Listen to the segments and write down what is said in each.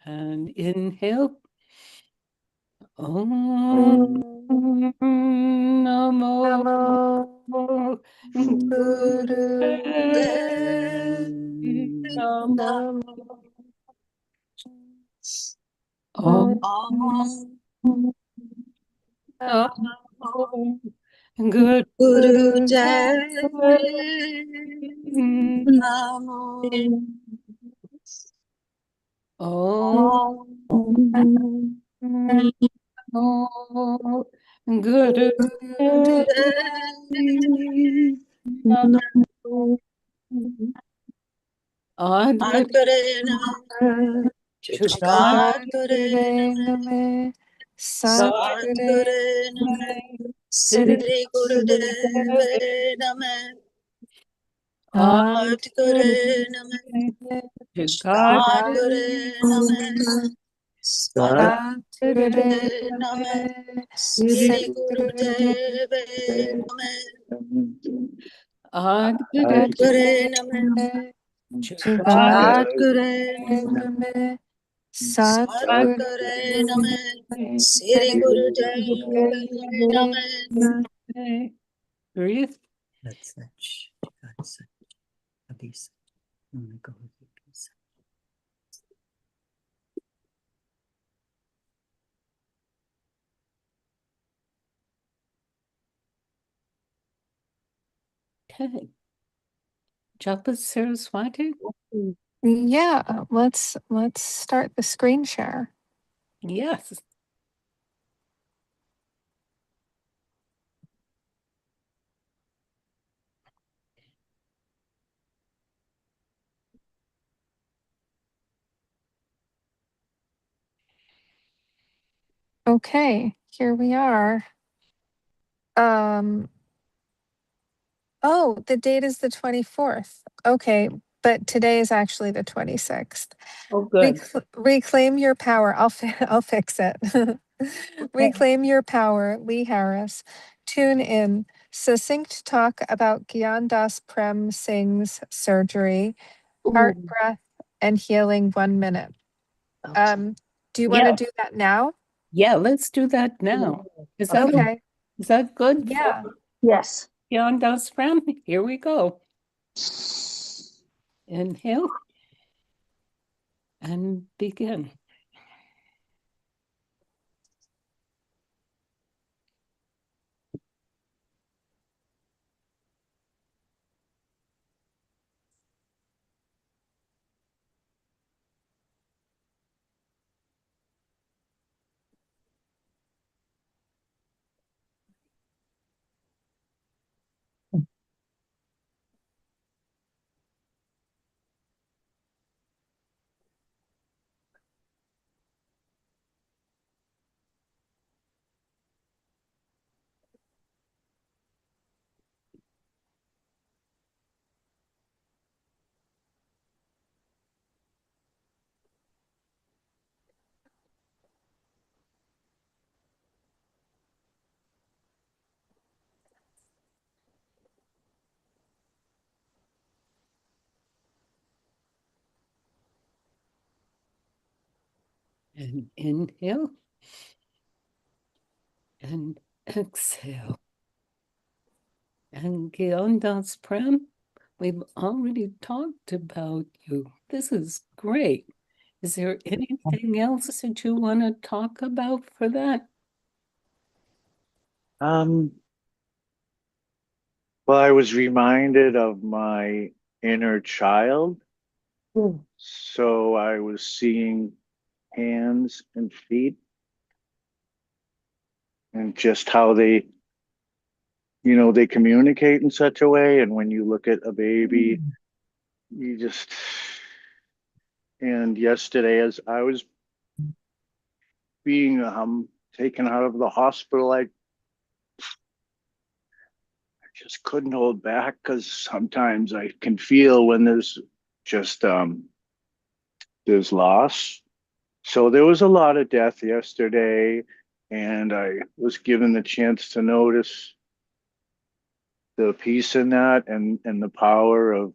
And inhale. Om Namo Om Guru Guru Satguru Namaha Sri Gurudev Namaha Satguru Namaha Satguru Namaha Satguru Namaha Sri Gurudev Namaha Satguru Namaha Satguru Namaha Satguru Namaha Sri Gurudev Namaha. Breathe. That's such. Abisa. I'm gonna go with Abisa. Okay. Japa Saraswati? Yeah, let's start the screen share. Yes. Okay, here we are. Oh, the date is the 24th. Okay, but today is actually the 26th. Oh, good. Reclaim your power. I'll fix it. Reclaim your power, Lee Harris. Tune in. Succinct talk about Gian Dasprem Singh's surgery, heart breath, and healing 1 minute. Do you want to do that now? Yeah, let's do that now. Is that Okay. Is that good? Yeah. Yes. Gian Dasprem, here we go. Inhale and begin. And inhale and exhale. And Gian Dasprem, we've already talked about you. This is great. Is there anything else that you want to talk about for that? Well, I was reminded of my inner child. So I was seeing hands and feet and just how they communicate in such a way. And when you look at a baby, you just, and yesterday as I was being taken out of the hospital, I just couldn't hold back because sometimes I can feel when there's just there's loss. So there was a lot of death yesterday, and I was given the chance to notice the peace in that and the power of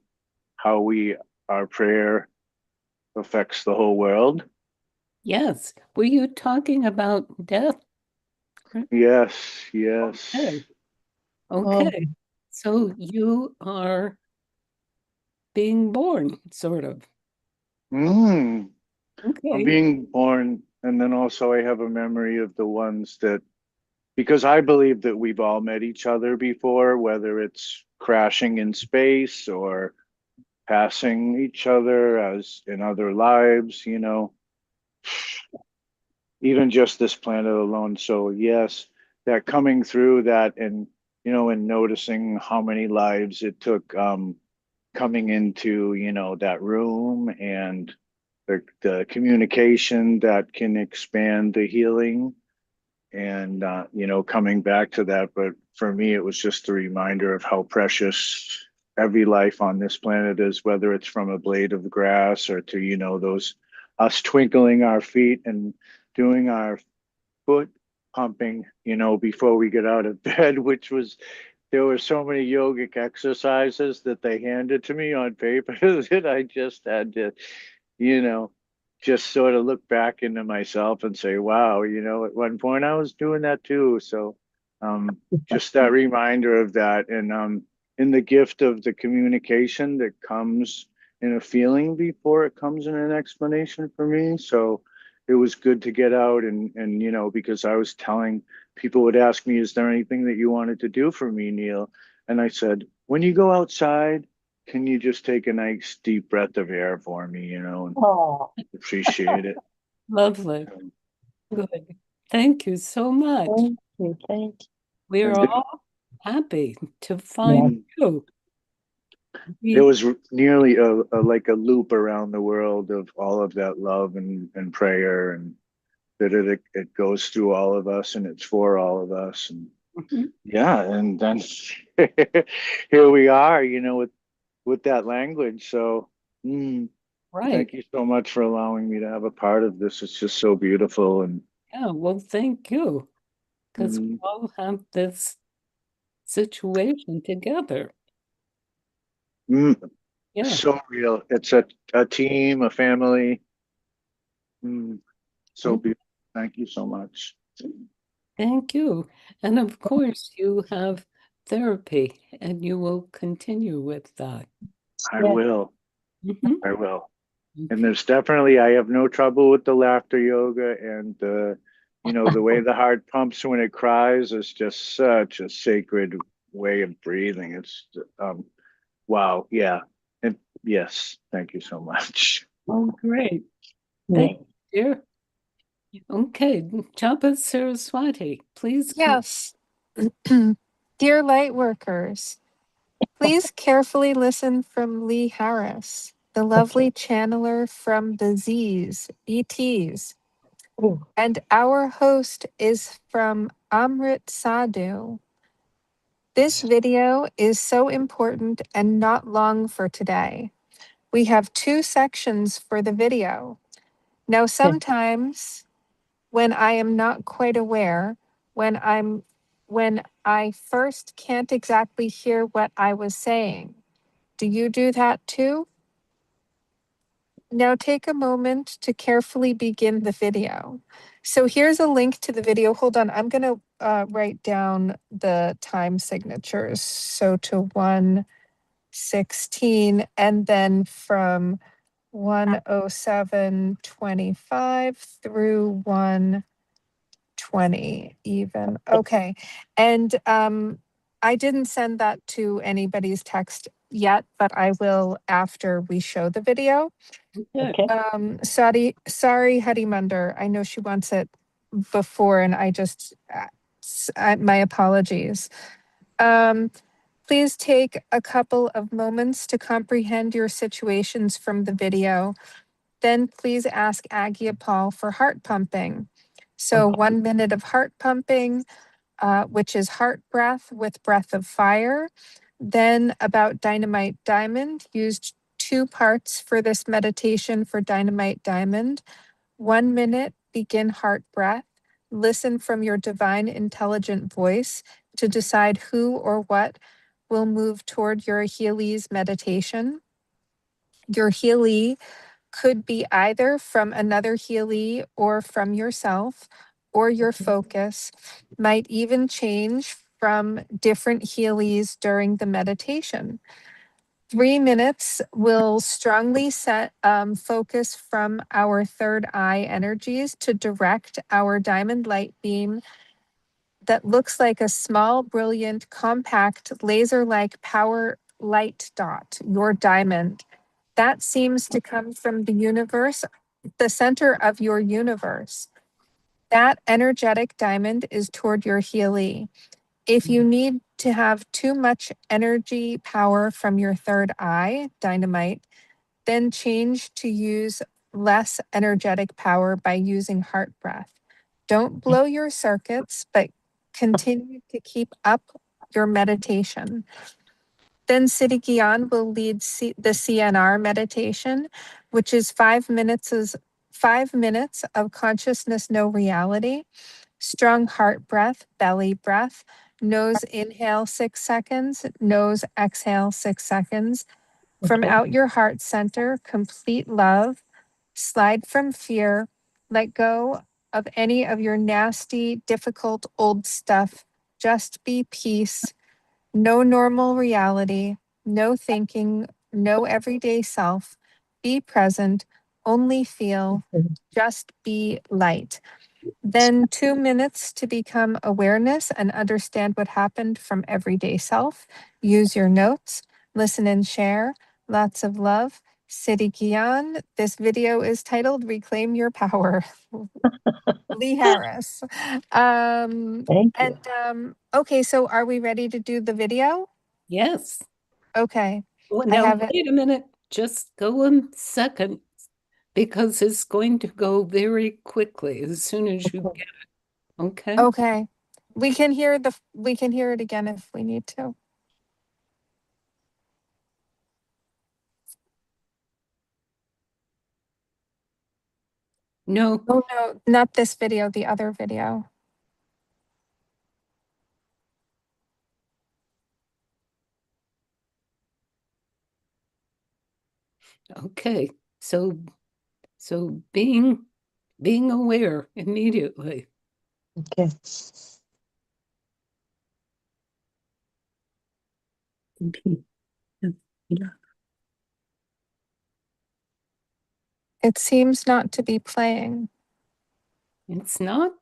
how our prayer affects the whole world. Yes. Were you talking about death? Yes, yes. Okay. Okay. So you are being born, sort of. Mm, I'm Okay. being born, and then also I have a memory of the ones that, because I believe that we've all met each other before, whether it's crashing in space or passing each other as in other lives, even just this planet alone. So yes, that coming through that, and and noticing how many lives it took coming into, that room, and the communication that can expand the healing, and coming back to that. But for me, it was just a reminder of how precious every life on this planet is, whether it's from a blade of grass or to those us twinkling our feet and doing our foot pumping, before we get out of bed, which was, there were so many yogic exercises that they handed to me on paper that I just had to, you know, just sort of look back into myself and say, wow, at one point I was doing that too. So just that reminder of that, and in the gift of the communication that comes in a feeling before it comes in an explanation for me. So it was good to get out, and because I was telling people, would ask me, is there anything that you wanted to do for me, Neil? And I said, when you go outside, can you just take a nice deep breath of air for me, and Oh, appreciate it. Lovely. Good. Thank you so much. thank you. Thank We're And all happy to find you. it We, was nearly like a loop around the world of all of that love and prayer, and that it goes through all of us, and it's for all of us. And Mhm. yeah, and then here we are, with that language. So Right. thank you so much for allowing me to have a part of this. It's just so beautiful. And Yeah, well, thank you, because we mm, all have this situation together. mm, Yeah, so real. It's a team, a family. Mm, so mm, beautiful. Thank you so much. thank you. And of course, you have therapy, and you will continue with that. I you. will. Mhm. I will. And there's definitely, I have no trouble with the laughter yoga, and the way the heart pumps when it cries is just such a sacred way of breathing. It's wow, yeah. And yes, thank you so much. Oh, great. Yeah. Thank you, dear. Okay, Japa Saraswati, please come. Yes. Dear light workers, please carefully listen from Lee Harris, the lovely channeler from the Z's, ETs. Oh, And our host is from Amrit Sandhu. This video is so important and not long for today. We have 2 sections for the video. Now, sometimes when I am not quite aware, when I first can't exactly hear what I was saying. Do you do that too? Now take a moment to carefully begin the video. So here's a link to the video. Hold on, I'm gonna write down the time signatures. So to 1:16 and then from 1:07:25 through 1:20 even. Okay. And I didn't send that to anybody's text yet, but I will after we show the video. Okay. okay. Sorry, Harimander. I know she wants it before, and I just, my apologies. Um, please take a couple of moments to comprehend your situations from the video. Then please ask Aagia Paul for heart pumping. So 1 minute of heart pumping, which is heart breath with breath of fire. Then about Dynamite Diamond, used 2 parts for this meditation for Dynamite Diamond. 1 minute, begin heart breath. Listen from your divine intelligent voice to decide who or what will move toward your Healy's meditation. Your Healy could be either from another healee or from yourself, or your focus might even change from different healees during the meditation. 3 minutes will strongly set focus from our third eye energies to direct our diamond light beam that looks like a small, brilliant, compact, laser-like power light dot, your diamond. That seems to come from the universe, the center of your universe. That energetic diamond is toward your healee. If you need to have too much energy power from your third eye, dynamite, then change to use less energetic power by using heart breath. Don't blow your circuits, but continue to keep up your meditation. Then Siri Gian will lead the CNR meditation, which is 5 minutes of consciousness, no reality, strong heart breath, belly breath, nose inhale 6 seconds, nose exhale 6 seconds. From Okay. out your heart center, complete love, slide from fear, let go of any of your nasty, difficult old stuff. Just be peace, no normal reality, no thinking, no everyday self. Be present, only feel, just be light. Then 2 minutes to become awareness and understand what happened from everyday self. Use your notes, listen and share. Lots of love. Siri Gian. This video is titled Reclaim Your Power. Lee Harris. Thank you. Okay, so are we ready to do the video? Yes. Okay. Well, I now, have it. wait a minute. Just go a second, because it's going to go very quickly as soon as you get it. Okay? Okay. We can hear it again if we need to. No. Oh no, not this video, the other video. Okay. So being aware immediately. Okay. It seems not to be playing. It's not?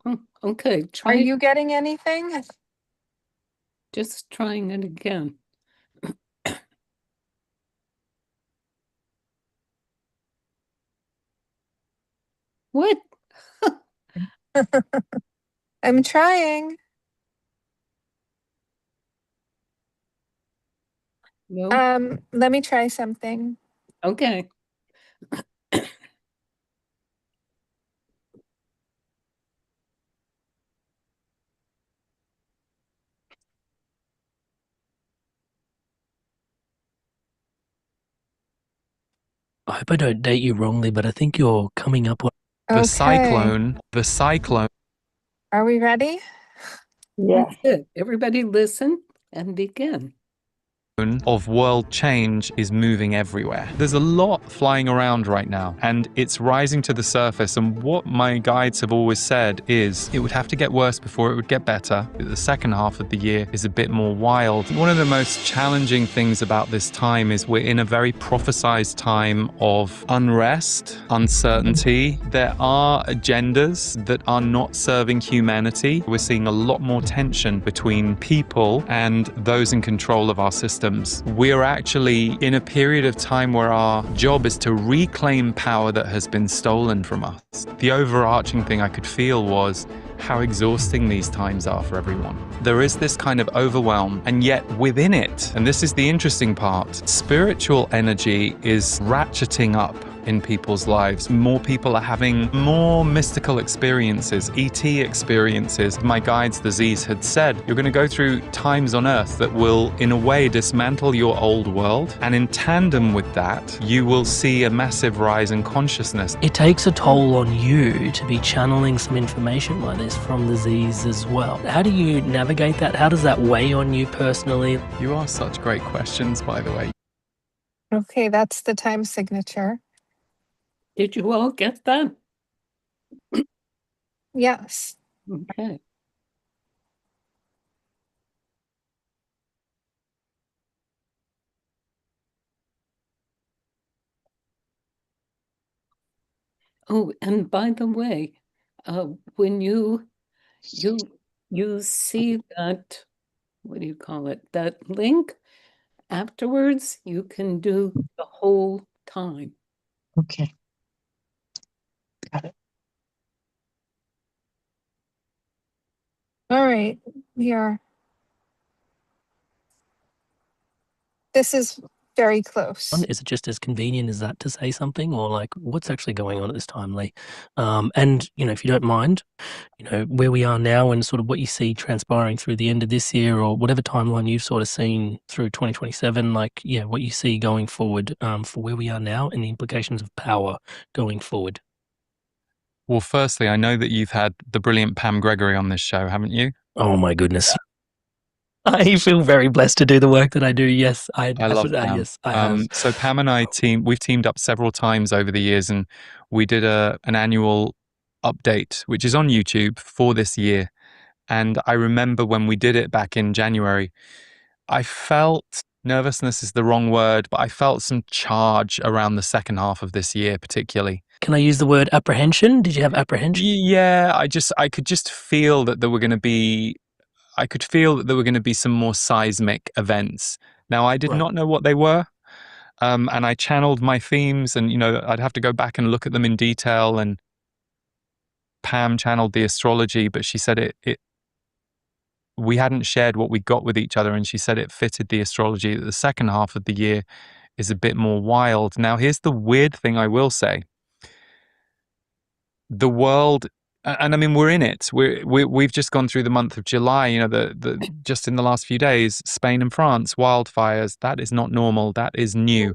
Oh, okay, Are try you getting anything? just trying it again. What? I'm trying. No. Let me try something. Okay. I hope I don't date you wrongly, but I think you're coming up with Okay. The cyclone. Are we ready? Yeah. That's it. Everybody listen and begin. Of world change is moving everywhere. There's a lot flying around right now, and it's rising to the surface. And what my guides have always said is it would have to get worse before it would get better. The second half of the year is a bit more wild. One of the most challenging things about this time is we're in a very prophesized time of unrest, uncertainty. There are agendas that are not serving humanity. We're seeing a lot more tension between people and those in control of our system. We're actually in a period of time where our job is to reclaim power that has been stolen from us. The overarching thing I could feel was how exhausting these times are for everyone. There is this kind of overwhelm, and yet within it, and this is the interesting part, spiritual energy is ratcheting up in people's lives. More people are having more mystical experiences, ET experiences. My guides, the Z's, had said, you're going to go through times on Earth that will, in a way, dismantle your old world. And in tandem with that, you will see a massive rise in consciousness. it takes a toll on you to be channeling some information like this from the Z's as well. How do you navigate that? How does that weigh on you personally? You ask such great questions, by the way. Okay, that's the time signature. Did you all get that? Yes. Okay. Oh, and by the way, when you see that, what do you call it? That link afterwards, you can do the whole time. Okay. Got it. All right. This is very close. Is it just as convenient as that to say something, or like what's actually going on at this time, Lee? And if you don't mind, where we are now and sort of what you see transpiring through the end of this year, or whatever timeline you've sort of seen through 2027, what you see going forward for where we are now and the implications of power going forward. Well, firstly, I know that you've had the brilliant Pam Gregory on this show, haven't you? Oh my goodness. I feel very blessed to do the work that I do. Yes, I love Pam. Yes, I have. So Pam and we've teamed up several times over the years, and we did an annual update, which is on YouTube for this year. And I remember when we did it back in January, I felt nervousness is the wrong word, but I felt some charge around the second half of this year, particularly. Can I use the word apprehension? Did you have apprehension? Yeah, I could just feel that there were going to be some more seismic events. Now, I did not know what they were. And I channeled my themes, and, I'd have to go back and look at them in detail. And Pam channeled the astrology, but she said we hadn't shared what we got with each other. And she said it fitted the astrology that the second half of the year is a bit more wild. Now, here's the weird thing I will say. The world, and I mean, we're in it. We've just gone through the month of July. Just in the last few days, Spain and France, wildfires. That is not normal. That is new.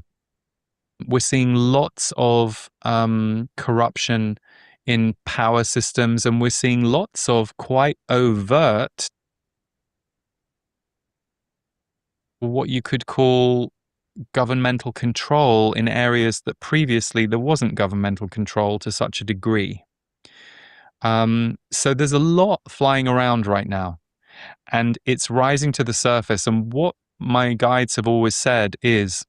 We're seeing lots of corruption in power systems, and we're seeing lots of quite overt, what you could call governmental control in areas that previously there wasn't governmental control to such a degree. So there's a lot flying around right now, and it's rising to the surface. And what my guides have always said is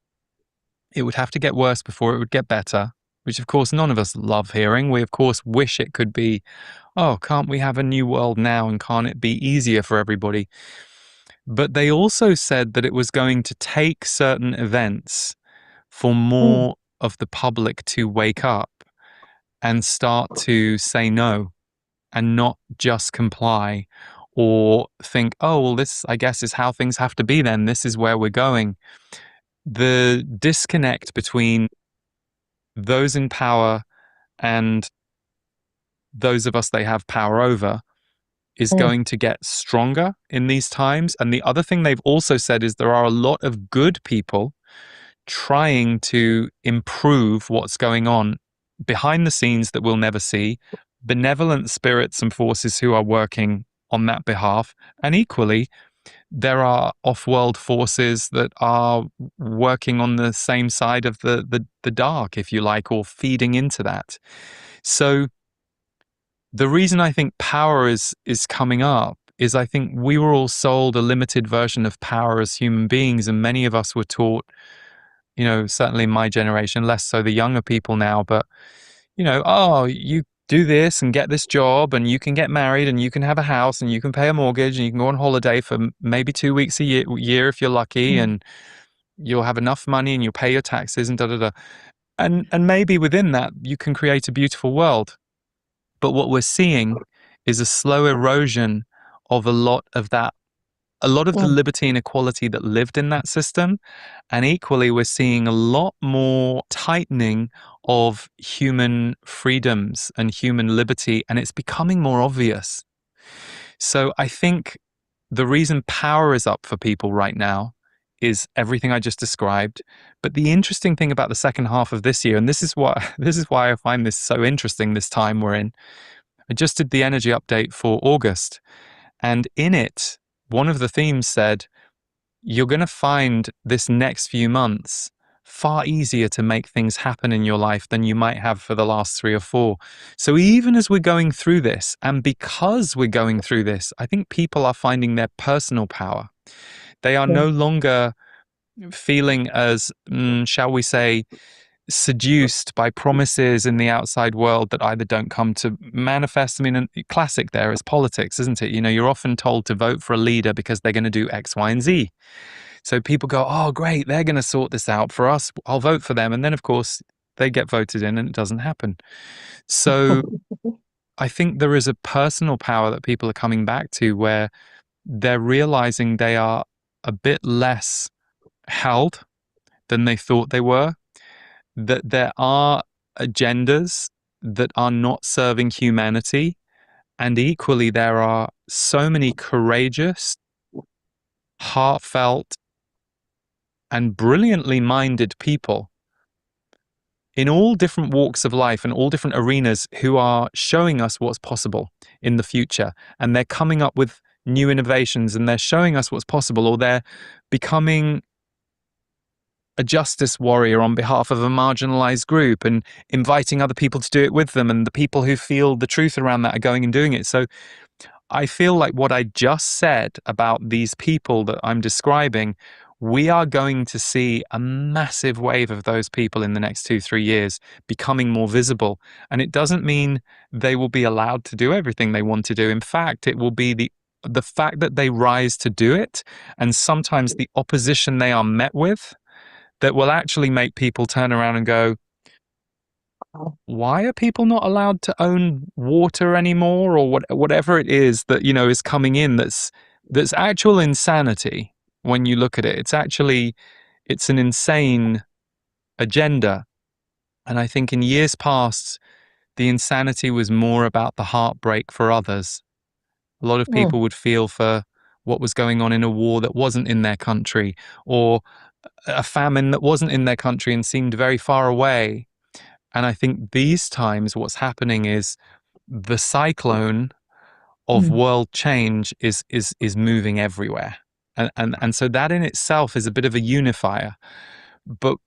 it would have to get worse before it would get better, which of course none of us love hearing. We of course wish it could be, oh, can't we have a new world now, and can't it be easier for everybody? But they also said that it was going to take certain events for more of the public to wake up and start to say no and not just comply or think, oh, well, this, I guess, is how things have to be then. This is where we're going. The disconnect between those in power and those of us they have power over is going to get stronger in these times. And the other thing they've also said is there are a lot of good people trying to improve what's going on behind the scenes that we'll never see, benevolent spirits and forces who are working on that behalf. And equally, there are off-world forces that are working on the same side of the dark, if you like, or feeding into that. So the reason I think power is coming up is I think we were all sold a limited version of power as human beings, and many of us were taught, certainly in my generation, less so the younger people now, but, oh, you do this and get this job and you can get married and you can have a house and you can pay a mortgage and you can go on holiday for maybe 2 weeks a year if you're lucky, and you'll have enough money and you'll pay your taxes and da-da-da. And maybe within that, you can create a beautiful world. But what we're seeing is a slow erosion of a lot of the liberty and equality that lived in that system. And equally, we're seeing a lot more tightening of human freedoms and human liberty, and it's becoming more obvious. So I think the reason power is up for people right now is everything I just described. But the interesting thing about the second half of this year, and this is why I find this so interesting, this time we're in, I just did the energy update for August, and in it, one of the themes said, you're going to find this next few months far easier to make things happen in your life than you might have for the last 3 or 4. So even as we're going through this, and because we're going through this, I think people are finding their personal power. They are no longer feeling as, shall we say, seduced by promises in the outside world that either don't come to manifest. I mean, classic there is politics, isn't it? You know, you're often told to vote for a leader because they're going to do X, Y, and Z. So people go, oh, great, they're going to sort this out for us. I'll vote for them. And then, of course, they get voted in and it doesn't happen. So I think there is a personal power that people are coming back to where they're realizing they are a bit less held than they thought they were, that there are agendas that are not serving humanity. And equally, there are so many courageous, heartfelt, and brilliantly minded people in all different walks of life and all different arenas who are showing us what's possible in the future. And they're coming up with new innovations and they're showing us what's possible, or they're becoming a justice warrior on behalf of a marginalized group and inviting other people to do it with them. And the people who feel the truth around that are going and doing it. So I feel like what I just said about these people that I'm describing, we are going to see a massive wave of those people in the next 2-3 years becoming more visible. And it doesn't mean they will be allowed to do everything they want to do. In fact, it will be the fact that they rise to do it, and sometimes the opposition they are met with, that will actually make people turn around and go, why are people not allowed to own water anymore, or whatever it is that, you know, is coming in that's actual insanity when you look at it. It's an insane agenda. And I think in years past, the insanity was more about the heartbreak for others. A lot of people would feel for what was going on in a war that wasn't in their country, or a famine that wasn't in their country and seemed very far away. And I think these times what's happening is the cyclone of world change is moving everywhere. And so that in itself is a bit of a unifier. But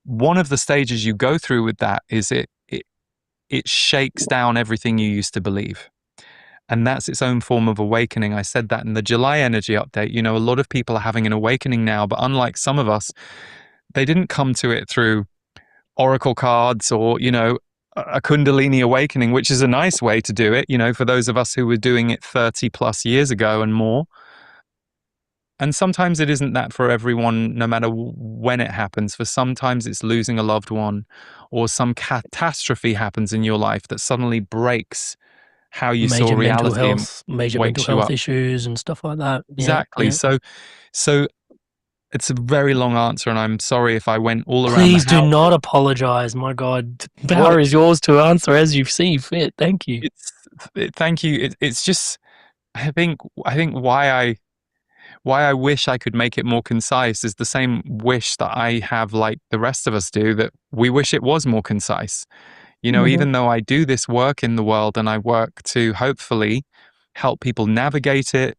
one of the stages you go through with that is it shakes down everything you used to believe. And that's its own form of awakening. I said that in the July energy update. You know, a lot of people are having an awakening now, but unlike some of us, they didn't come to it through oracle cards or, you know, a Kundalini awakening, which is a nice way to do it, you know, for those of us who were doing it 30 plus years ago and more. And sometimes it isn't that for everyone, no matter when it happens. For sometimes it's losing a loved one, or some catastrophe happens in your life that suddenly breaks how you saw reality and major wakes mental you health up. issues and stuff like that. Exactly. Yeah. So it's a very long answer, and I'm sorry if I went all around. Please do not apologize. My God, the power is yours to answer as you see fit. Thank you. Thank you. It's just, I think why I wish I could make it more concise is the same wish that I have, like the rest of us do, that we wish it was more concise. You know, even though I do this work in the world and I work to hopefully help people navigate it,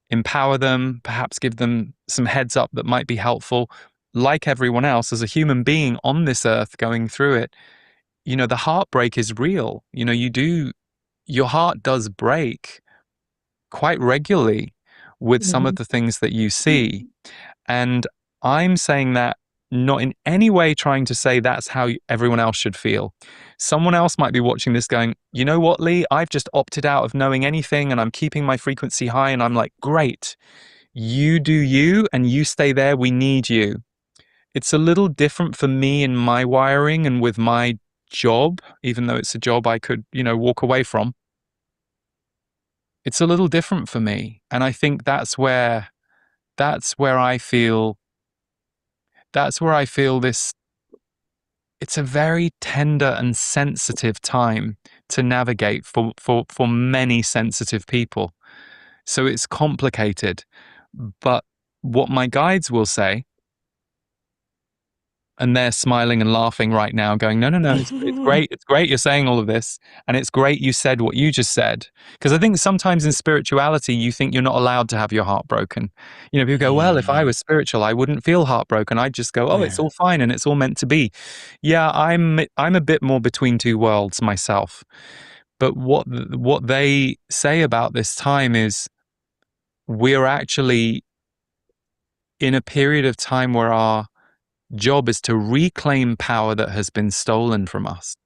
empower them, perhaps give them some heads up that might be helpful, like everyone else, as a human being on this earth going through it, you know, the heartbreak is real. You know, your heart does break quite regularly with some of the things that you see. And I'm saying that not in any way trying to say that's how everyone else should feel. Someone else might be watching this going, you know what, Lee, I've just opted out of knowing anything and I'm keeping my frequency high. And I'm like, great, you do you and you stay there. We need you. It's a little different for me in my wiring and with my job, even though it's a job I could, you know, walk away from. It's a little different for me. And I think that's where I feel this, it's a very tender and sensitive time to navigate for many sensitive people. So it's complicated. But what my guides will say and they're smiling and laughing right now, going, no, it's great. It's great you're saying all of this. And it's great you said what you just said. Because I think sometimes in spirituality, you think you're not allowed to have your heart broken. You know, people go, well, if I was spiritual, I wouldn't feel heartbroken. I'd just go, oh, it's all fine and it's all meant to be. Yeah, I'm a bit more between two worlds myself. But what they say about this time is we're actually in a period of time where our job is to reclaim power that has been stolen from us.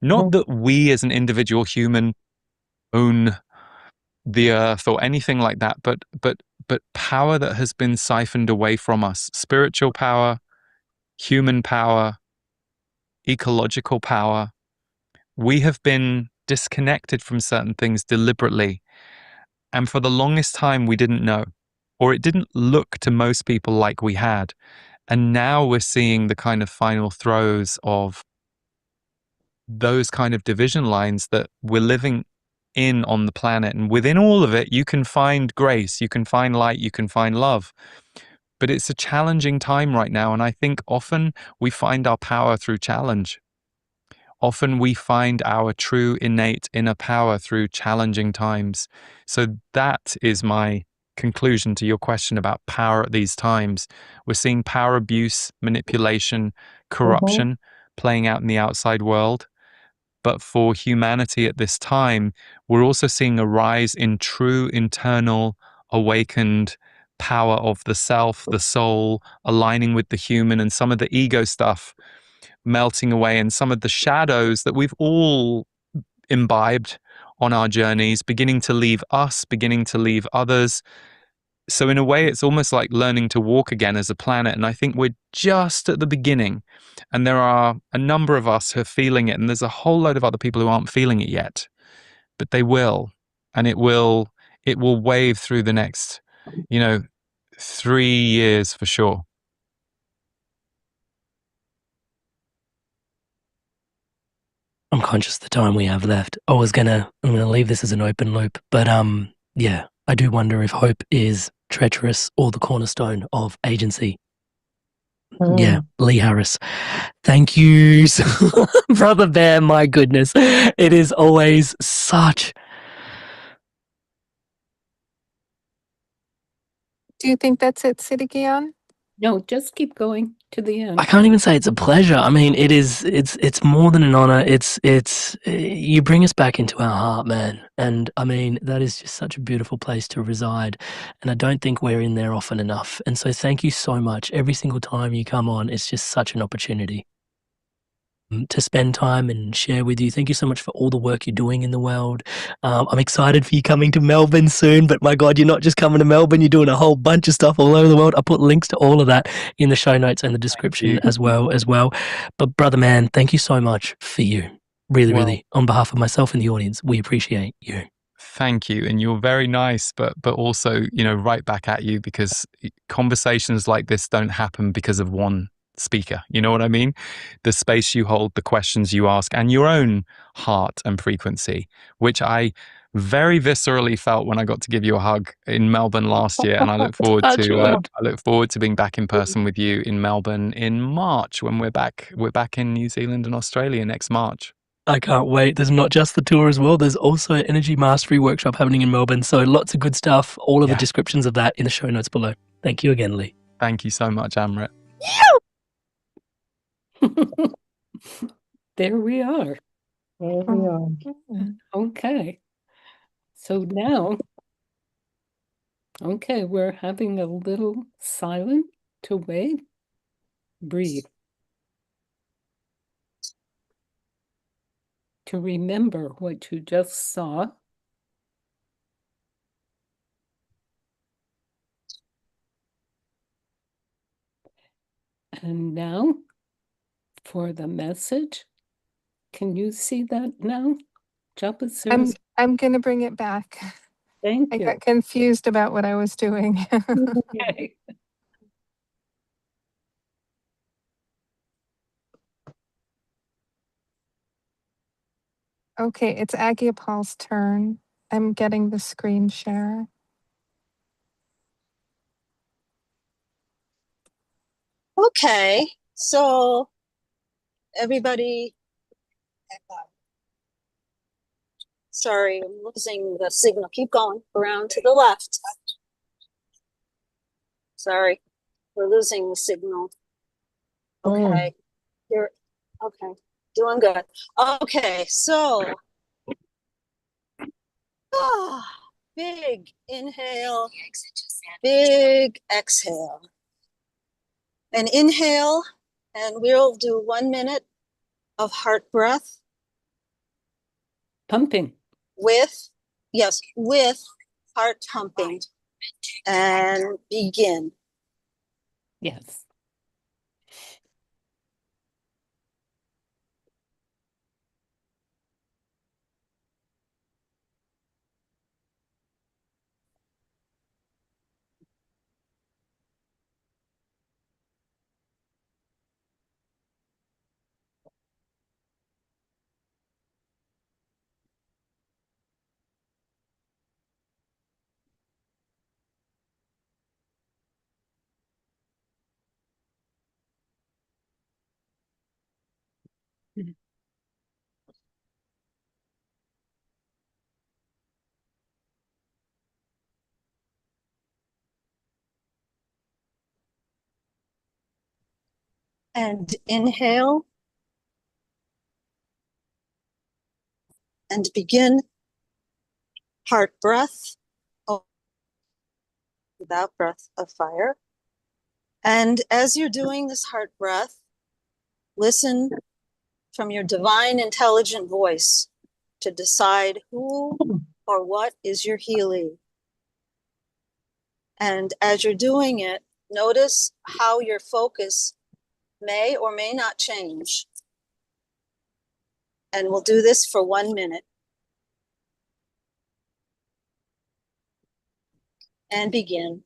Not that we as an individual human own the earth or anything like that, but power that has been siphoned away from us. Spiritual power, human power, ecological power. We have been disconnected from certain things deliberately. And for the longest time, we didn't know, or it didn't look to most people like we had. And now we're seeing the kind of final throes of those kind of division lines that we're living in on the planet. And within all of it, you can find grace, you can find light, you can find love. But it's a challenging time right now. And I think often we find our power through challenge. Often we find our true innate inner power through challenging times. So that is my conclusion to your question about power at these times. We're seeing power abuse, manipulation, corruption playing out in the outside world. But for humanity at this time, we're also seeing a rise in true internal awakened power of the self, the soul, aligning with the human, and some of the ego stuff melting away, and some of the shadows that we've all imbibed on our journeys beginning to leave us, beginning to leave others. So in a way, it's almost like learning to walk again as a planet. And I think we're just at the beginning. And there are a number of us who are feeling it. And there's a whole load of other people who aren't feeling it yet. But they will. And it will wave through the next, 3 years for sure. I'm conscious of the time we have left. I'm gonna leave this as an open loop. But yeah, I do wonder if hope is treacherous or the cornerstone of agency. Yeah, Lee Harris. Thank you, Brother Bear. My goodness, it is always such. Do you think that's it, Siri Gian? No, just keep going to the end. I can't even say it's a pleasure. I mean, it's more than an honor. It's you bring us back into our heart, man. And I mean, that is just such a beautiful place to reside. And I don't think we're in there often enough. And so thank you so much. Every single time you come on, it's just such an opportunity to spend time and share with you. Thank you so much for all the work you're doing in the world. I'm excited for you coming to Melbourne soon, but my God, you're not just coming to Melbourne, you're doing a whole bunch of stuff all over the world. I put links to all of that in the show notes and the description as well. But brother man, thank you so much for you. Really, on behalf of myself and the audience, we appreciate you. Thank you. And you're very nice, but also, right back at you, because conversations like this don't happen because of one speaker. You know what I mean? The space you hold, the questions you ask, and your own heart and frequency, which I very viscerally felt when I got to give you a hug in Melbourne last year. And I look forward to being back in person with you in Melbourne in March when we're back in New Zealand and Australia next March. I can't wait. There's not just the tour as well. There's also an energy mastery workshop happening in Melbourne. So lots of good stuff. All of the descriptions of that in the show notes below. Thank you again, Lee. Thank you so much, Amrit. There we are. Okay. So now, we're having a little silent to wait. Breathe. To remember what you just saw. And now for the message. Can you see that now? Japa Saraswati? I'm going to bring it back. Thank you. I got confused about what I was doing. Okay. Okay, it's Aagia Paul's turn. I'm getting the screen share. Okay, So everybody, sorry, I'm losing the signal. Keep going around to the left. Sorry, we're losing the signal. Okay, you're okay, doing good. Okay, so big inhale, big exhale. And inhale, and we'll do 1 minute of heart breath Pumping. with heart pumping. And begin. Yes. And inhale. And begin heart breath without breath of fire. And as you're doing this heart breath, listen from your divine intelligent voice to decide who or what is your healing. And as you're doing it, notice how your focus may or may not change. And we'll do this for 1 minute. And begin.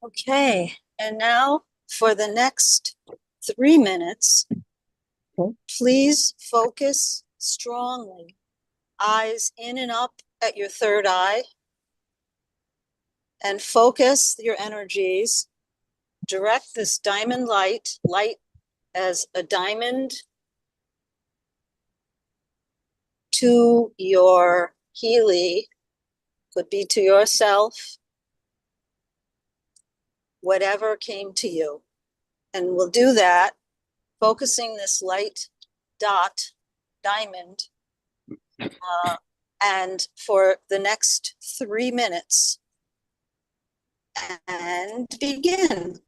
Okay, and now for the next 3 minutes, please focus strongly. Eyes in and up at your third eye, and focus your energies. Direct this diamond light as a diamond to your Healy, could be to yourself, whatever came to you. And we'll do that, focusing this light dot, diamond, and for the next 3 minutes. And begin.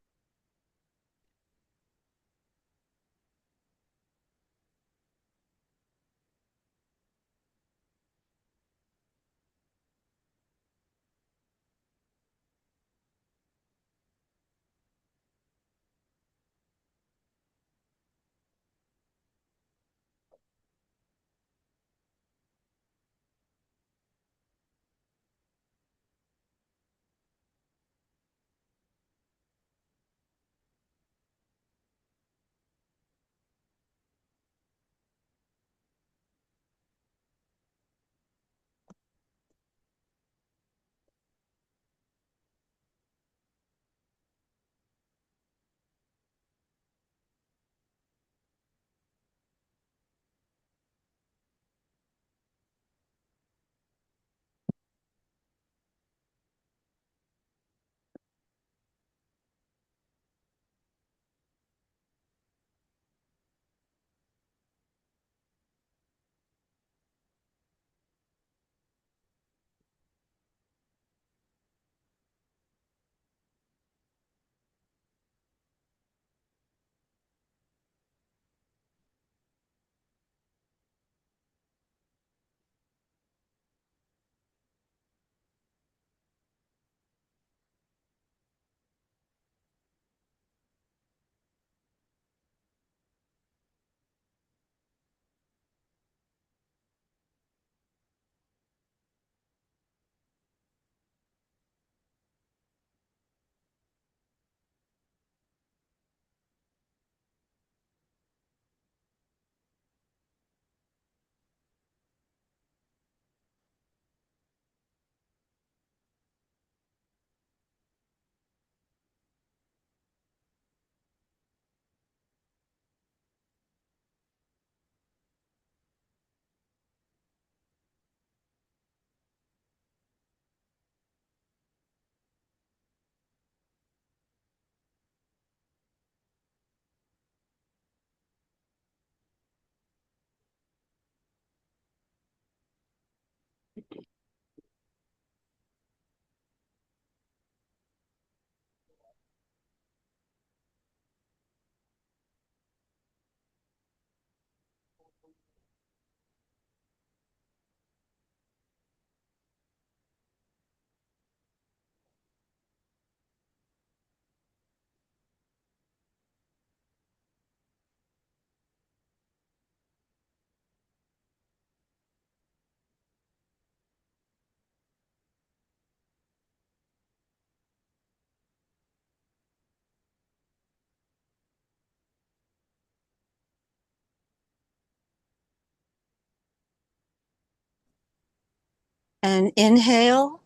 And inhale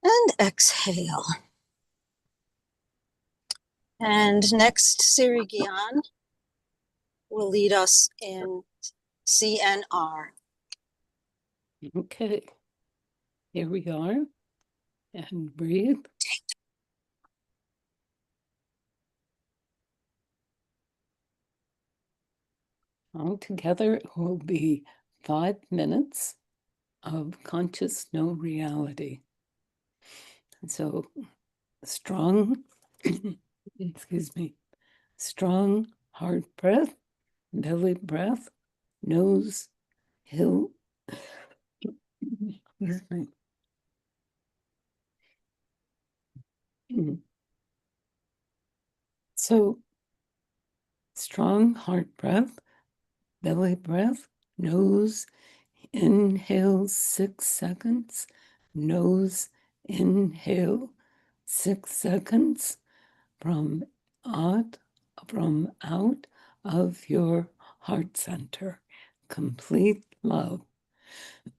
and exhale. And next, Siri Gian will lead us in CNR. Okay. Here we are. And breathe. Altogether, it will be 5 minutes of conscious no reality. So strong, excuse me, strong heart breath, belly breath, nose, hill. Excuse me. So strong heart breath, belly breath, nose, inhale 6 seconds, nose, inhale 6 seconds from out, out of your heart center. Complete love.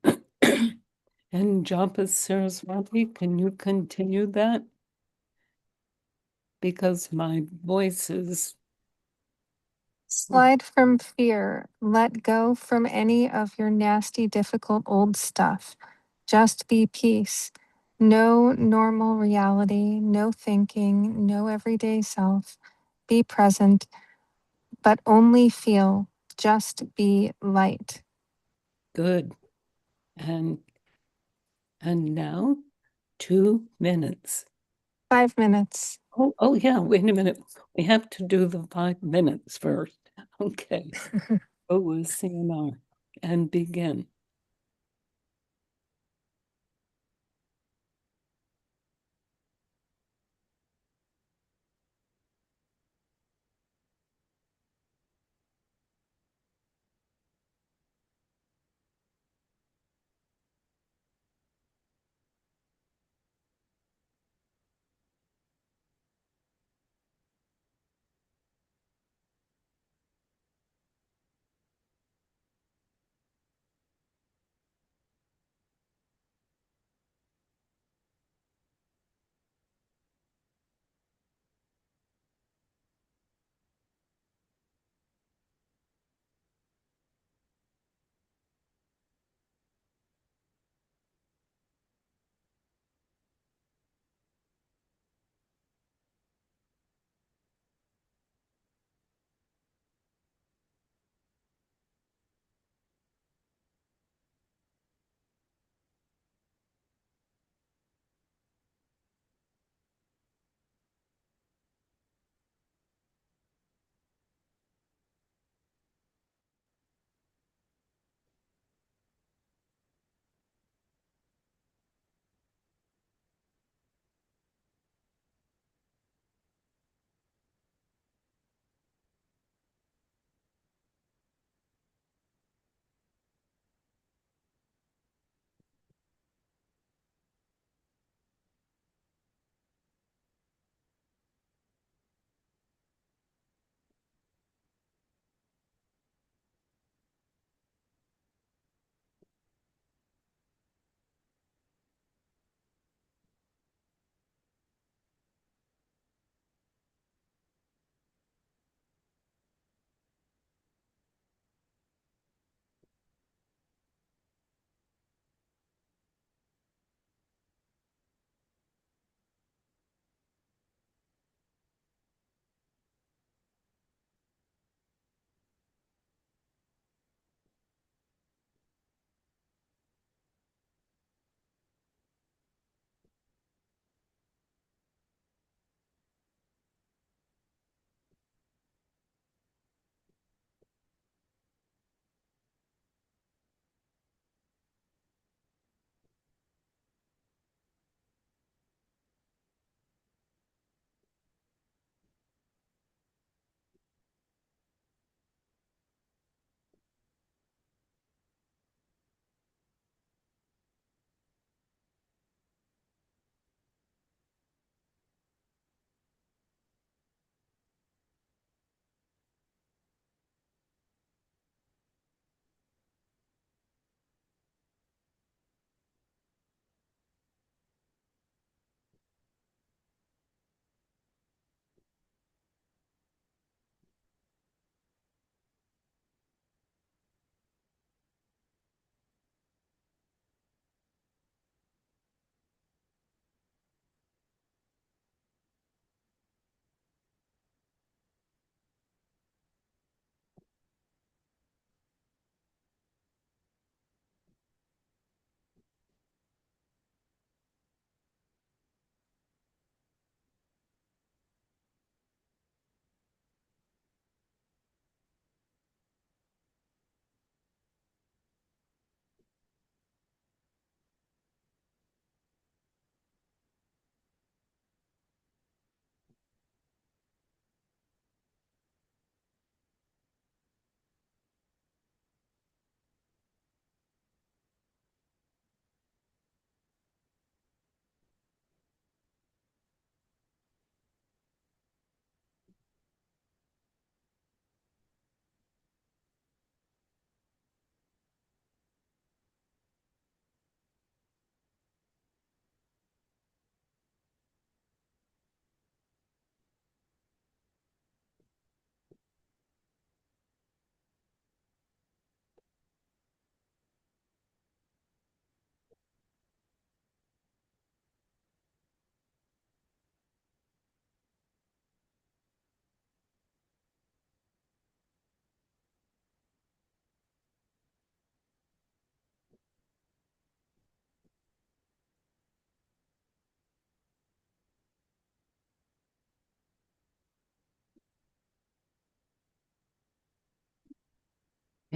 And Japa Saraswati, can you continue that? Because my voice is Slide from fear. Let go from any of your nasty, difficult old stuff. Just be peace. No normal reality, no thinking, no everyday self. Be present, but only feel. Just be light. good. And now 2 minutes. 5 minutes. Oh yeah, wait a minute. We have to do the 5 minutes first. Okay. Go with CNR and begin.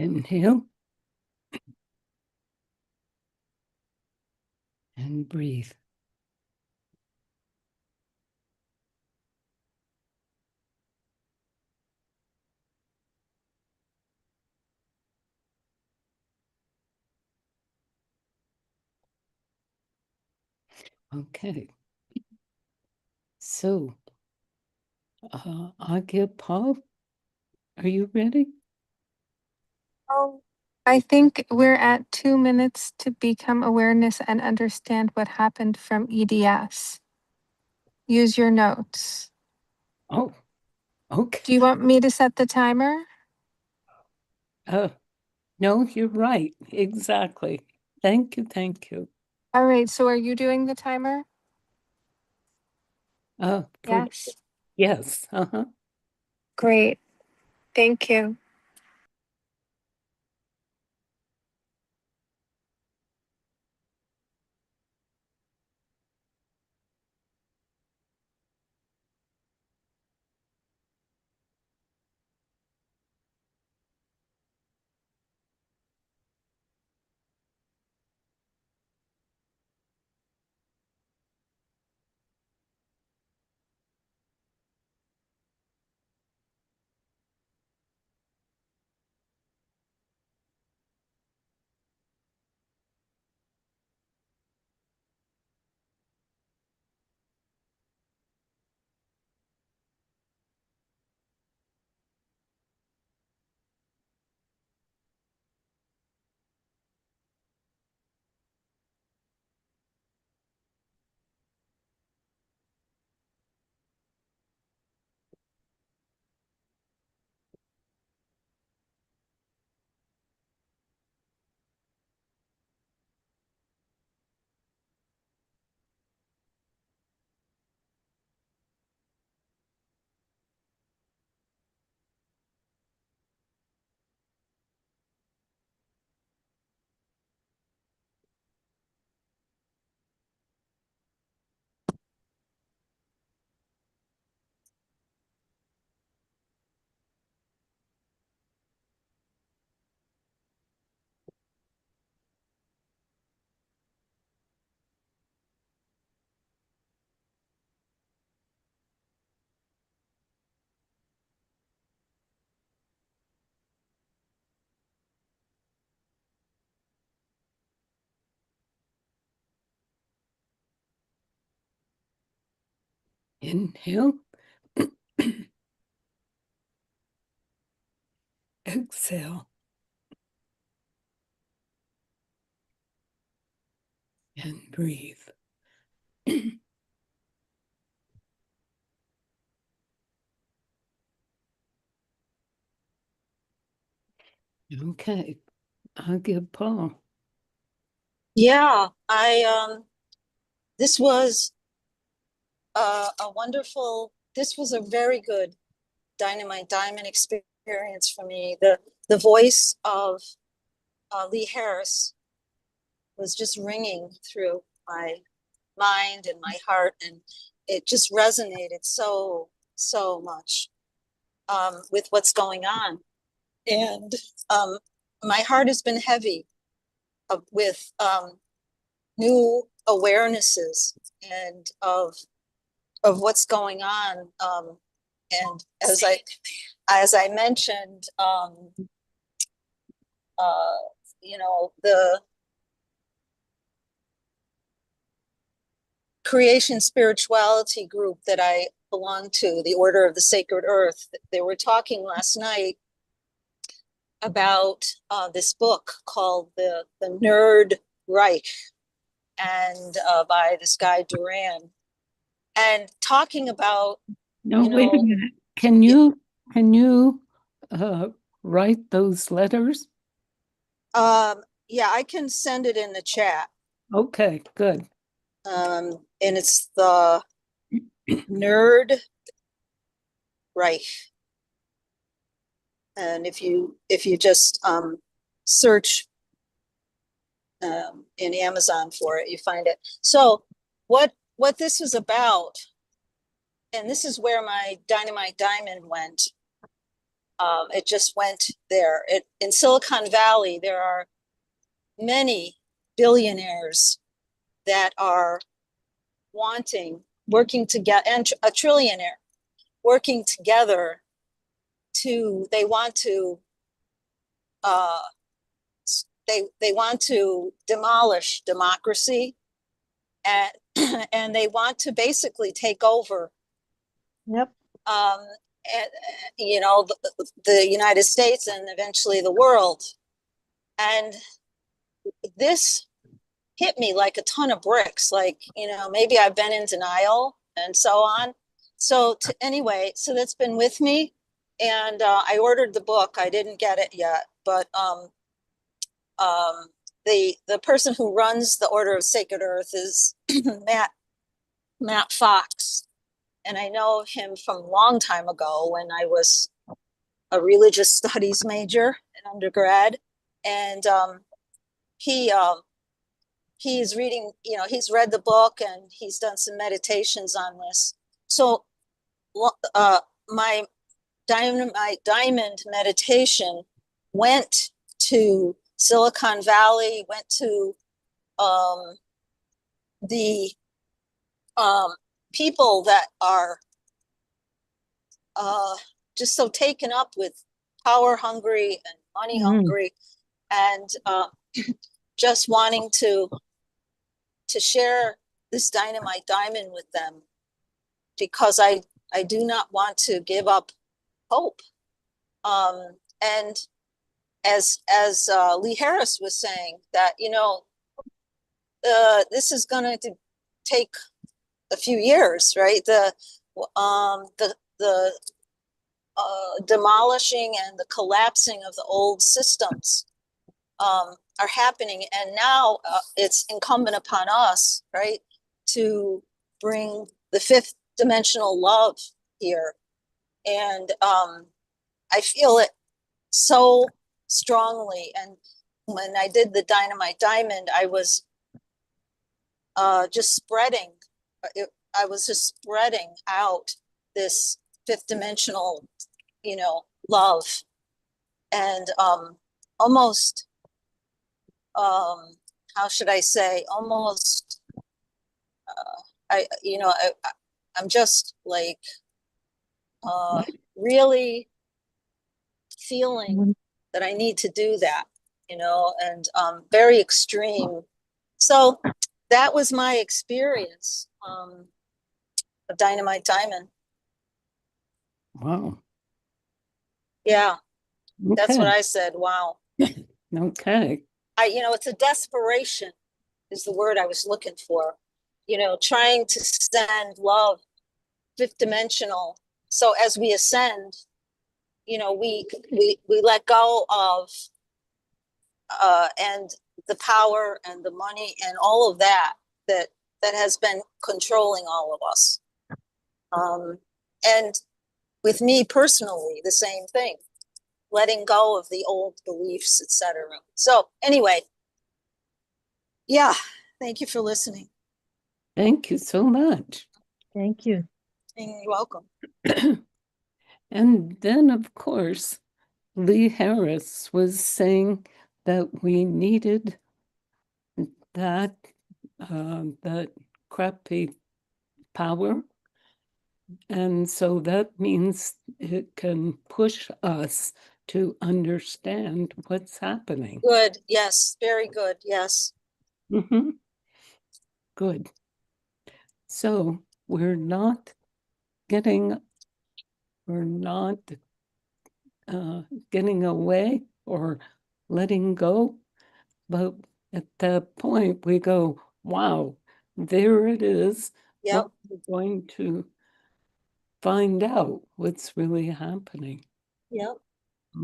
Inhale. And breathe. Okay. So, Aagia, Paul, are you ready? Oh, I think we're at 2 minutes to become awareness and understand what happened from EDS. Use your notes. Oh, okay. Do you want me to set the timer? No, you're right. Exactly. Thank you. Thank you. All right, so are you doing the timer? Yes. Yes. Great. Thank you. Inhale. Exhale. And breathe. Okay. Aagia, Paul. Yeah, this was this was a very good Dynamite Diamond experience for me. The voice of Lee Harris was just ringing through my mind and my heart, and it just resonated so much with what's going on. And my heart has been heavy with new awarenesses and of what's going on. And as I mentioned, you know, the creation spirituality group that I belong to, the Order of the Sacred Earth, they were talking last night about this book called the Nerd Reich, and by this guy Duran, and talking about, No, you wait a know, minute. Can you write those letters? yeah, I can send it in the chat. Okay, good. And it's the Nerd Reich. And if you just search in Amazon for it, you find it. So what this was about, and this is where my Dynamite Diamond went. It just went there. In Silicon Valley, there are many billionaires that are working together, and a trillionaire working together they want to demolish democracy, and and they want to basically take over Yep. and, the United States and eventually the world. And this hit me like a ton of bricks. Like, maybe I've been in denial and so on. So anyway, so that's been with me. And I ordered the book. I didn't get it yet, but the person who runs the Order of Sacred Earth is Matt Fox. And I know him from a long time ago when I was a religious studies major in undergrad. And he's reading, he's read the book and he's done some meditations on this. So my diamond meditation went to Silicon Valley, went to the people that are just so taken up with power hungry and money hungry, and just wanting to share this dynamite diamond with them, because I do not want to give up hope. And as Lee Harris was saying, that this is going to take a few years, right? The demolishing and the collapsing of the old systems are happening, and now it's incumbent upon us, right, to bring the fifth dimensional love here. And I feel it so strongly. And when I did the dynamite diamond, I was just spreading. I was just spreading out this fifth dimensional, love, and almost, how should I say, almost, I'm just like really feeling that I need to do that, and very extreme. So that was my experience of dynamite diamond. Wow. Yeah, that's what Okay. I said. Wow. Okay. It's a desperation is the word I was looking for, trying to send love, fifth dimensional. So as we ascend, we let go of and the power and the money and all of that has been controlling all of us. And with me personally, the same thing, letting go of the old beliefs, etc. So anyway, yeah, thank you for listening. Thank you so much. Thank you. You're welcome. And then, of course, Lee Harris was saying that we needed that crappy power. And so that means it can push us to understand what's happening. Good. Yes. Very good. Yes. Mm-hmm. Good. So we're not getting away or letting go, but at that point we go, wow, there it is. Yep. Well, we're going to find out what's really happening. Yep.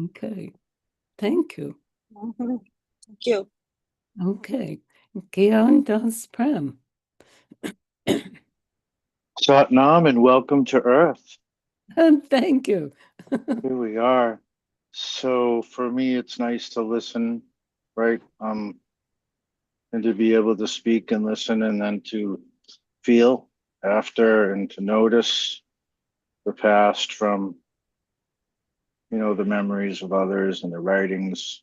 Okay. Thank you. Mm-hmm. Thank you. Okay. Gian Dasprem. Satnam and welcome to Earth. Thank you. Here we are. So for me, it's nice to listen, right? And to be able to speak and listen, and then to feel after, and to notice the past from the memories of others and the writings,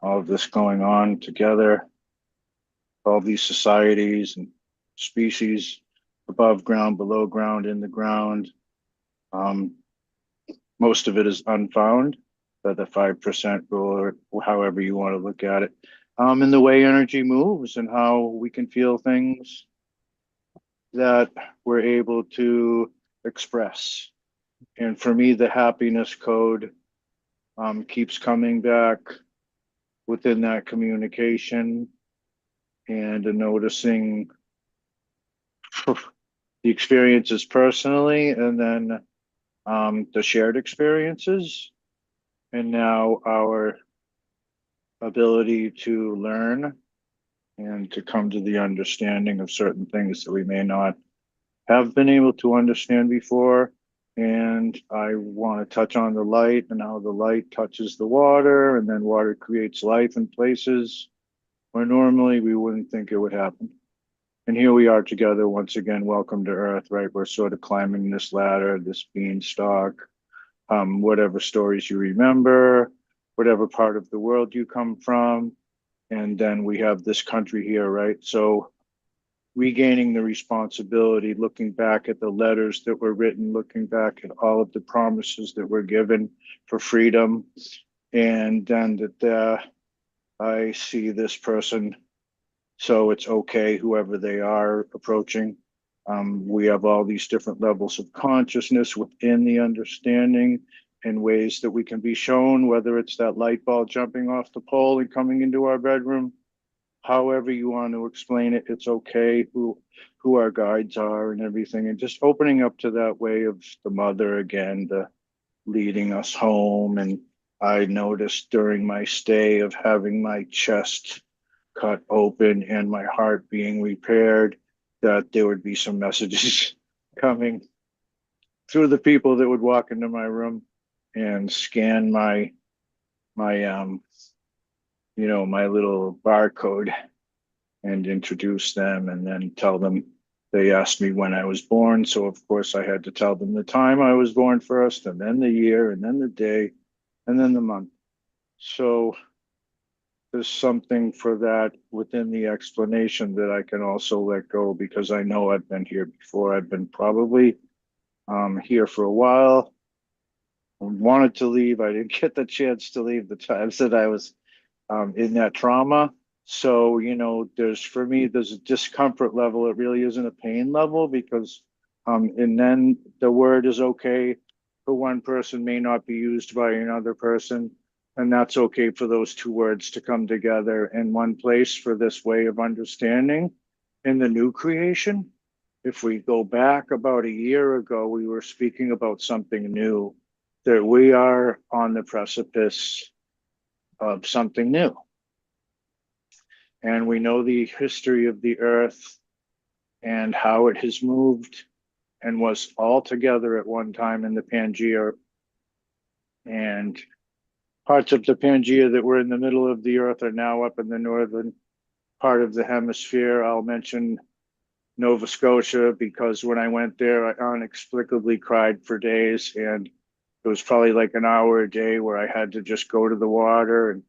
all of this going on together, all these societies and species above ground, below ground, in the ground. Most of it is unfound, the 5% rule, or however you want to look at it. And the way energy moves and how we can feel things that we're able to express. And for me, the happiness code keeps coming back within that communication and noticing the experiences personally, and then the shared experiences, and now our ability to learn and to come to the understanding of certain things that we may not have been able to understand before. And I want to touch on the light and how the light touches the water, and then water creates life in places where normally we wouldn't think it would happen. And here we are together once again. Welcome to Earth, right? We're sort of climbing this ladder, this beanstalk, whatever stories you remember, whatever part of the world you come from. And then we have this country here, right? So regaining the responsibility, looking back at the letters that were written, looking back at all of the promises that were given for freedom. And then that I see this person, so it's okay, whoever they are approaching. We have all these different levels of consciousness within the understanding and ways that we can be shown, whether it's that light bulb jumping off the pole and coming into our bedroom. However you want to explain it, it's okay, who our guides are and everything, and just opening up to that way of the mother again, the leading us home. And I noticed during my stay of having my chest cut open and my heart being repaired, that there would be some messages coming through the people that would walk into my room and scan my my little barcode and introduce them, and then tell them. They asked me when I was born, so of course I had to tell them the time I was born first, and then the year, and then the day, and then the month. So there's something for that within the explanation that I can also let go, because I know I've been here before. I've been probably here for a while. I wanted to leave. I didn't get the chance to leave the times that I was in that trauma. So, for me, there's a discomfort level. It really isn't a pain level, because, and then the word is okay for one person, may not be used by another person. And that's okay for those two words to come together in one place for this way of understanding in the new creation. If we go back about a year ago, we were speaking about something new, that we are on the precipice of something new. And we know the history of the earth and how it has moved and was all together at one time in the Pangea. And parts of the Pangea that were in the middle of the earth are now up in the northern part of the hemisphere. I'll mention Nova Scotia because when I went there, I inexplicably cried for days. And it was probably like an hour a day where I had to just go to the water and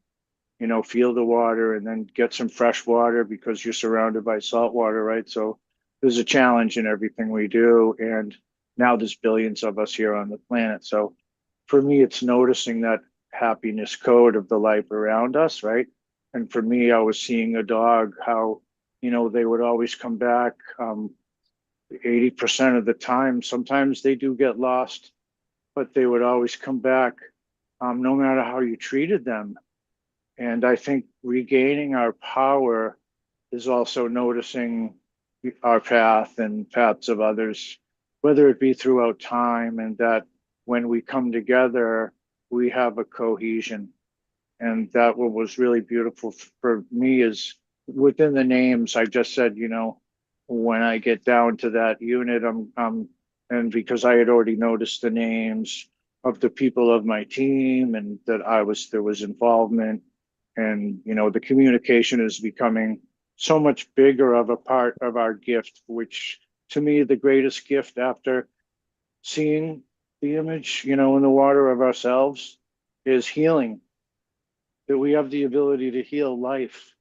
feel the water and then get some fresh water, because you're surrounded by salt water, right? So there's a challenge in everything we do. And now there's billions of us here on the planet. So for me, it's noticing that happiness code of the life around us, right? And for me, I was seeing a dog, how, they would always come back 80% of the time. Sometimes they do get lost, but they would always come back no matter how you treated them. And I think regaining our power is also noticing our path and paths of others, whether it be throughout time, and that when we come together, we have a cohesion. And that what was really beautiful for me is within the names. I just said, when I get down to that unit, and because I had already noticed the names of the people of my team, and that there was involvement. And, the communication is becoming so much bigger of a part of our gift, which to me, the greatest gift after seeing the image, in the water of ourselves is healing, that we have the ability to heal life.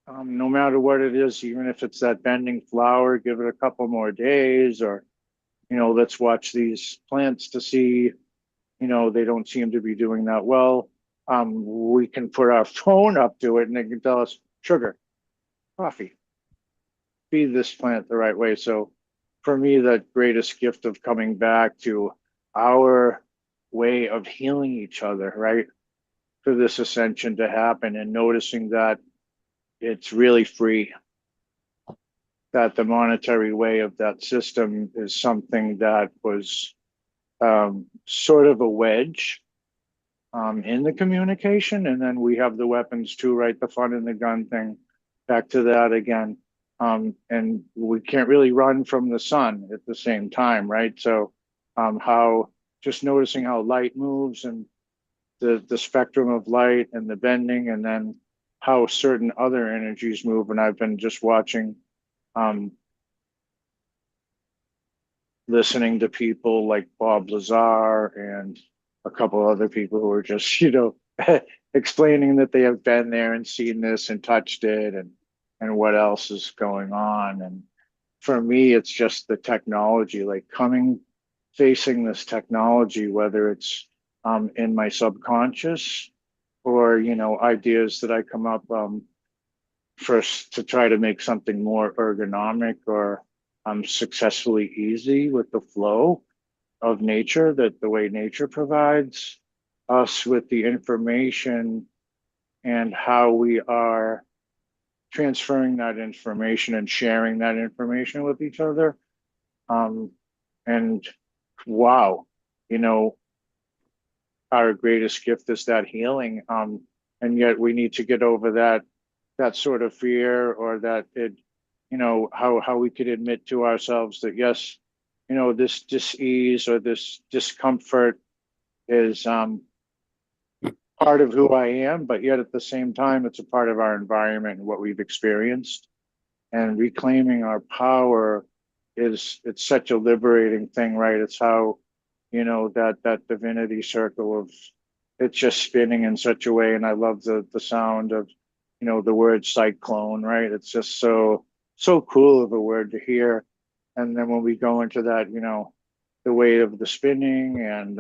No matter what it is, even if it's that bending flower, give it a couple more days, or, let's watch these plants to see, they don't seem to be doing that well. We can put our phone up to it and it can tell us sugar, coffee, feed this plant the right way. So for me, that greatest gift of coming back to our way of healing each other, right? For this ascension to happen and noticing that it's really free, that the monetary way of that system is something that was sort of a wedge in the communication. And then we have the weapons too, right? The fun and the gun thing, back to that again. And we can't really run from the sun at the same time, right? So how just noticing how light moves and the spectrum of light and the bending, and then how certain other energies move. And I've been just watching, listening to people like Bob Lazar and a couple other people who are just, explaining that they have been there and seen this and touched it, and what else is going on. And for me, it's just the technology, like facing this technology, whether it's in my subconscious or, ideas that I come up first to try to make something more ergonomic or successfully easy with the flow of nature, that the way nature provides us with the information and how we are transferring that information and sharing that information with each other. And wow, our greatest gift is that healing. And yet we need to get over that sort of fear, or that how we could admit to ourselves that, yes, this dis-ease or this discomfort is part of who I am, but yet at the same time, it's a part of our environment and what we've experienced. And reclaiming our power it's such a liberating thing, right? It's how, that divinity circle of it's just spinning in such a way. And I love the sound of, the word cyclone, right? It's just so cool of a word to hear. And then when we go into that, the weight of the spinning and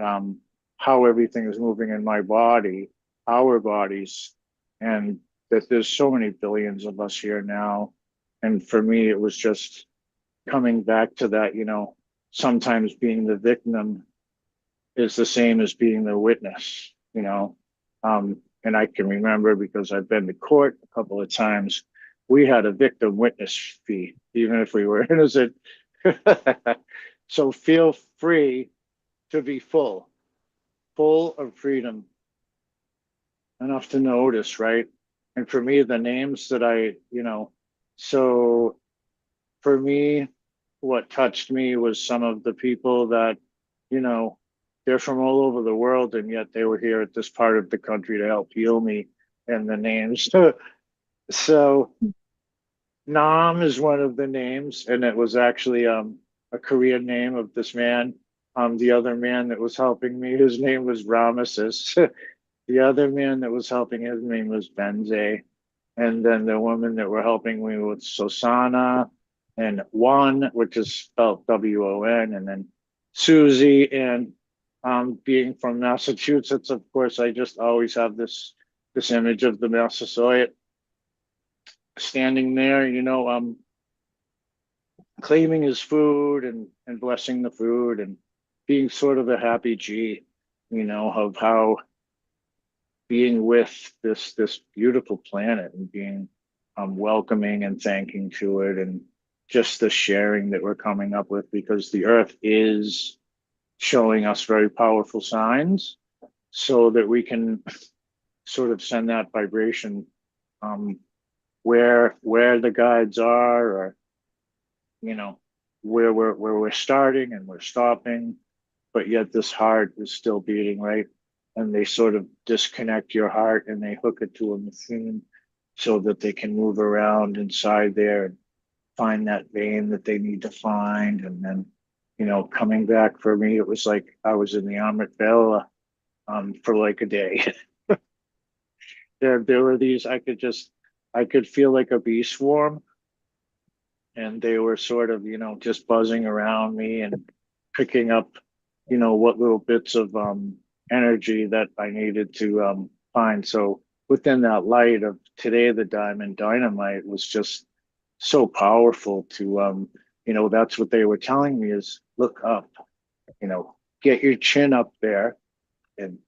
how everything is moving in my body, our bodies, and that there's so many billions of us here now. And for me, it was just coming back to that, sometimes being the victim is the same as being the witness, and I can remember, because I've been to court a couple of times, we had a victim witness fee, even if we were innocent. So feel free to be full of freedom, enough to notice, right? And for me, the names that so for me, what touched me was some of the people that, they're from all over the world, and yet they were here at this part of the country to help heal me, and the names. So Nam is one of the names, and it was actually a Korean name of this man. The other man that was helping me, his name was Rameses. The other man that was helping, his name was Benze. And then the woman that were helping me with Sosana, and Juan, which is spelled W-O-N, and then Susie. And being from Massachusetts, of course, I just always have this image of the Massasoit standing there, claiming his food and blessing the food, and being sort of a happy G, of how being with this beautiful planet and being welcoming and thanking to it, and just the sharing that we're coming up with, because the earth is showing us very powerful signs, so that we can sort of send that vibration where the guides are, or where we're starting and we're stopping, but yet this heart is still beating, right? And they sort of disconnect your heart and they hook it to a machine so that they can move around inside there and find that vein that they need to find, and then coming back for me, it was like I was in the Amrit Vela for like a day. There were these, I could feel like a bee swarm, and they were sort of, just buzzing around me and picking up, what little bits of energy that I needed to find. So within that light of today, the diamond dynamite was just so powerful to that's what they were telling me is look up, get your chin up there and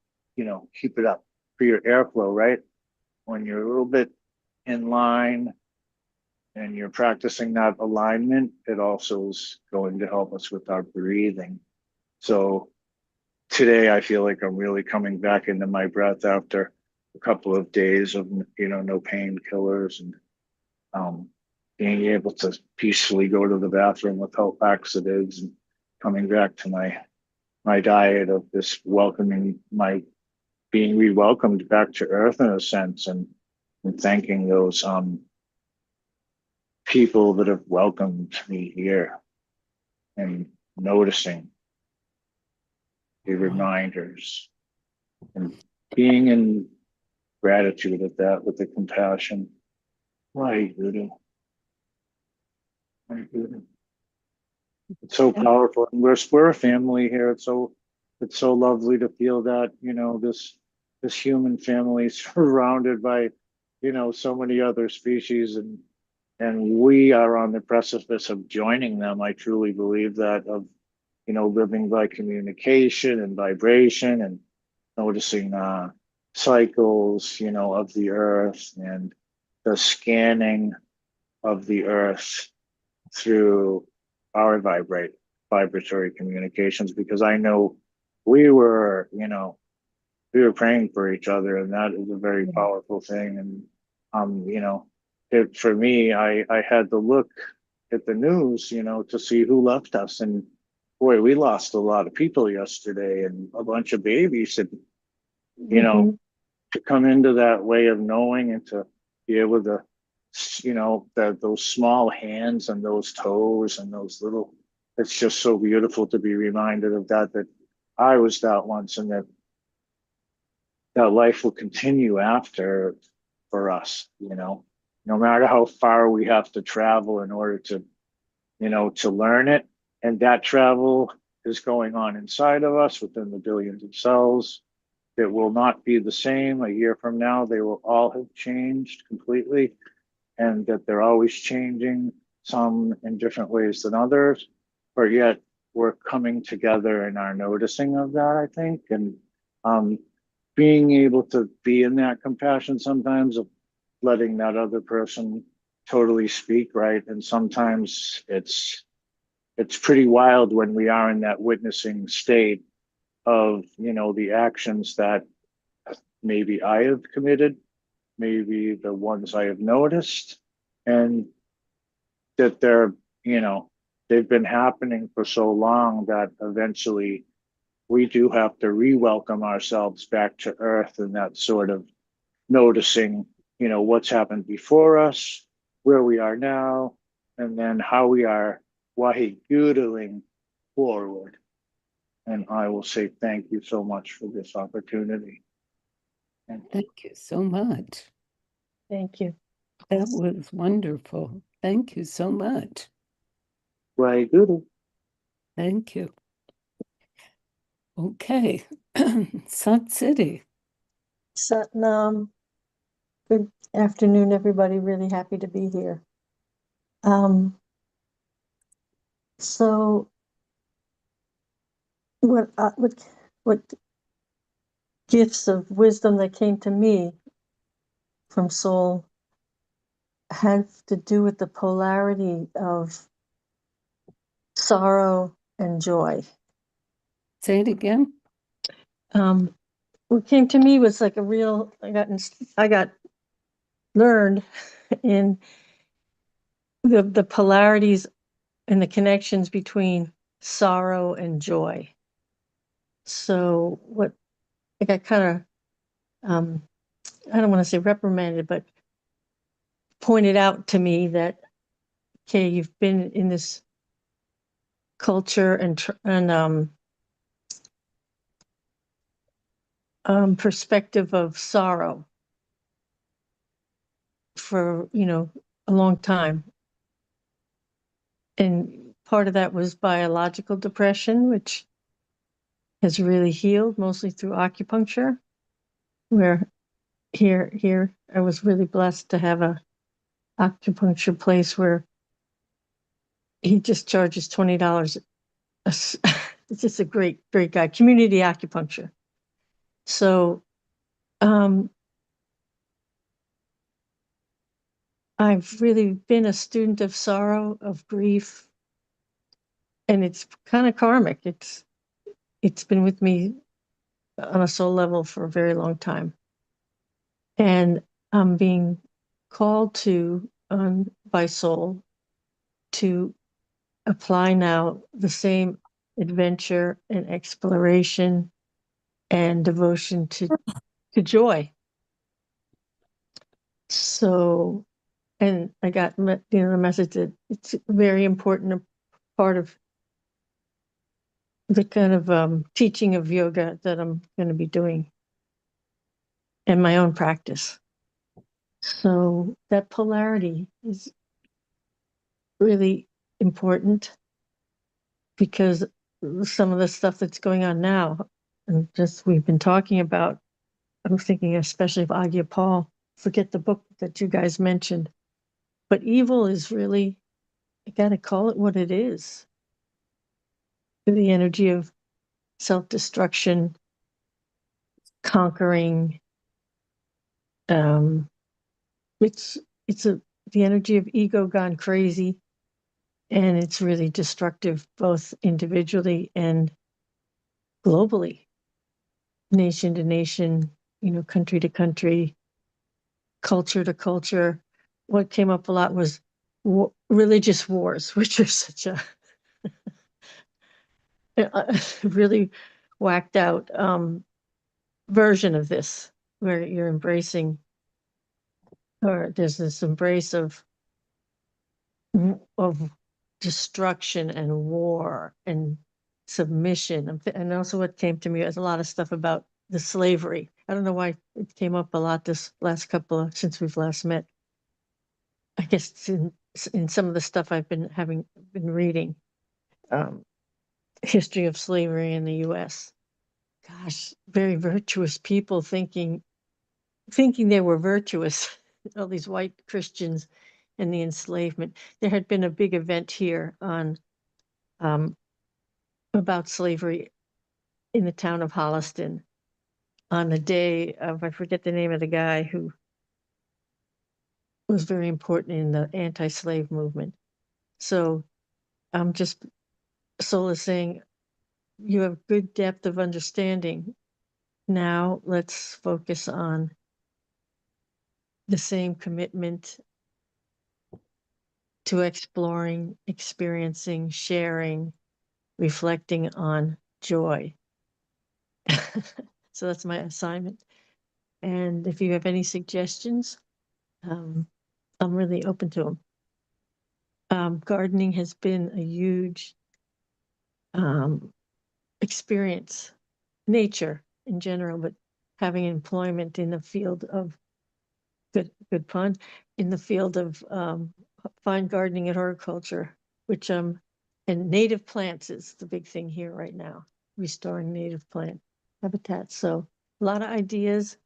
keep it up for your airflow, right? When you're a little bit in line and you're practicing that alignment, it also is going to help us with our breathing. So today I feel like I'm really coming back into my breath after a couple of days of no painkillers and being able to peacefully go to the bathroom without laxatives and coming back to my diet of this welcoming my being re-welcomed back to earth in a sense and thanking those people that have welcomed me here and noticing the reminders and being in gratitude at that with the compassion. Why, Guru? Why, Guru? It's so powerful. And we're a family here. It's so lovely to feel that, this human family is surrounded by, so many other species and we are on the precipice of joining them. I truly believe that of, living by communication and vibration and noticing cycles, of the earth and the scanning of the earth through our vibratory communications, because I know we were, we were praying for each other, and that is a very powerful thing. And for me, I had to look at the news, to see who left us, and boy, we lost a lot of people yesterday, and a bunch of babies, and to come into that way of knowing and to be able to, that those small hands and those toes and those little, it's just so beautiful to be reminded of that I was that once, and that life will continue after for us, no matter how far we have to travel in order to, to learn it. And that travel is going on inside of us within the billions of cells. It will not be the same a year from now. They will all have changed completely, and that they're always changing, some in different ways than others, but yet we're coming together in our noticing of that, I think. And being able to be in that compassion sometimes of letting that other person totally speak, right? And sometimes it's pretty wild when we are in that witnessing state of, the actions that maybe I have committed, maybe the ones I have noticed, and that they've been happening for so long that eventually we do have to re-welcome ourselves back to earth, and that sort of noticing, what's happened before us, where we are now, and then how we are wahi-guruing forward. And I will say thank you so much for this opportunity. And Thank you so much. Thank you. That was wonderful. Thank you so much. wahi-guru. Thank you. Okay. Sat City. Satnam. Good afternoon, everybody. Really happy to be here. So what gifts of wisdom that came to me from Soul had to do with the polarity of sorrow and joy. Say it again. What came to me was like a real, I got learned in the polarities and the connections between sorrow and joy. So what I got kind of, I don't want to say reprimanded, but pointed out to me that, okay, you've been in this culture and perspective of sorrow for, a long time. And part of that was biological depression, which has really healed mostly through acupuncture, where here I was really blessed to have a acupuncture place where he just charges $20. It's just a great guy, community acupuncture. So I've really been a student of sorrow, of grief, and it's kind of karmic. It's been with me on a soul level for a very long time. And I'm being called to by soul to apply now the same adventure and exploration and devotion to joy. So, and I got the message that it's a very important part of the kind of teaching of yoga that I'm going to be doing in my own practice. So that polarity is really important because some of the stuff that's going on now, and just we've been talking about, I'm thinking especially of Aagia Paul, forget the book that you guys mentioned, but evil is really, I got to call it what it is. The energy of self-destruction, conquering, it's the energy of ego gone crazy, and it's really destructive both individually and globally, nation to nation, country to country, culture to culture. What came up a lot was religious wars, which are such a really whacked out version of this, where you're embracing, or there's this embrace of destruction and war and submission. And also what came to me is a lot of stuff about the slavery. I don't know why it came up a lot this last since we've last met. I guess it's in some of the stuff I've been reading, history of slavery in the US. Gosh, very virtuous people thinking they were virtuous. All these white Christians and the enslavement. There had been a big event here on about slavery in the town of Holliston on the day of, I forget the name of the guy who was very important in the anti-slave movement. So I'm just Soul is saying, you have good depth of understanding. Now let's focus on the same commitment to exploring, experiencing, sharing, reflecting on joy. So that's my assignment. And if you have any suggestions, I'm really open to them. Gardening has been a huge experience, nature in general, but having employment in the field of good pun, in the field of fine gardening and horticulture, which and native plants is the big thing here right now, restoring native plant habitats. So a lot of ideas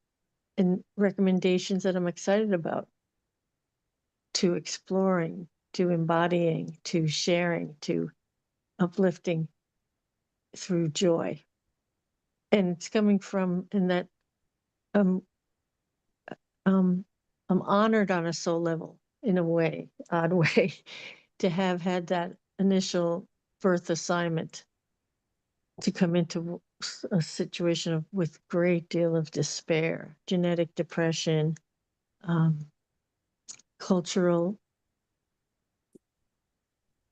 and recommendations that I'm excited about, to exploring, to embodying, to sharing, to uplifting through joy. And it's coming from in that I'm honored on a soul level, in a way, odd way, to have had that initial birth assignment to come into a situation with great deal of despair, genetic depression, cultural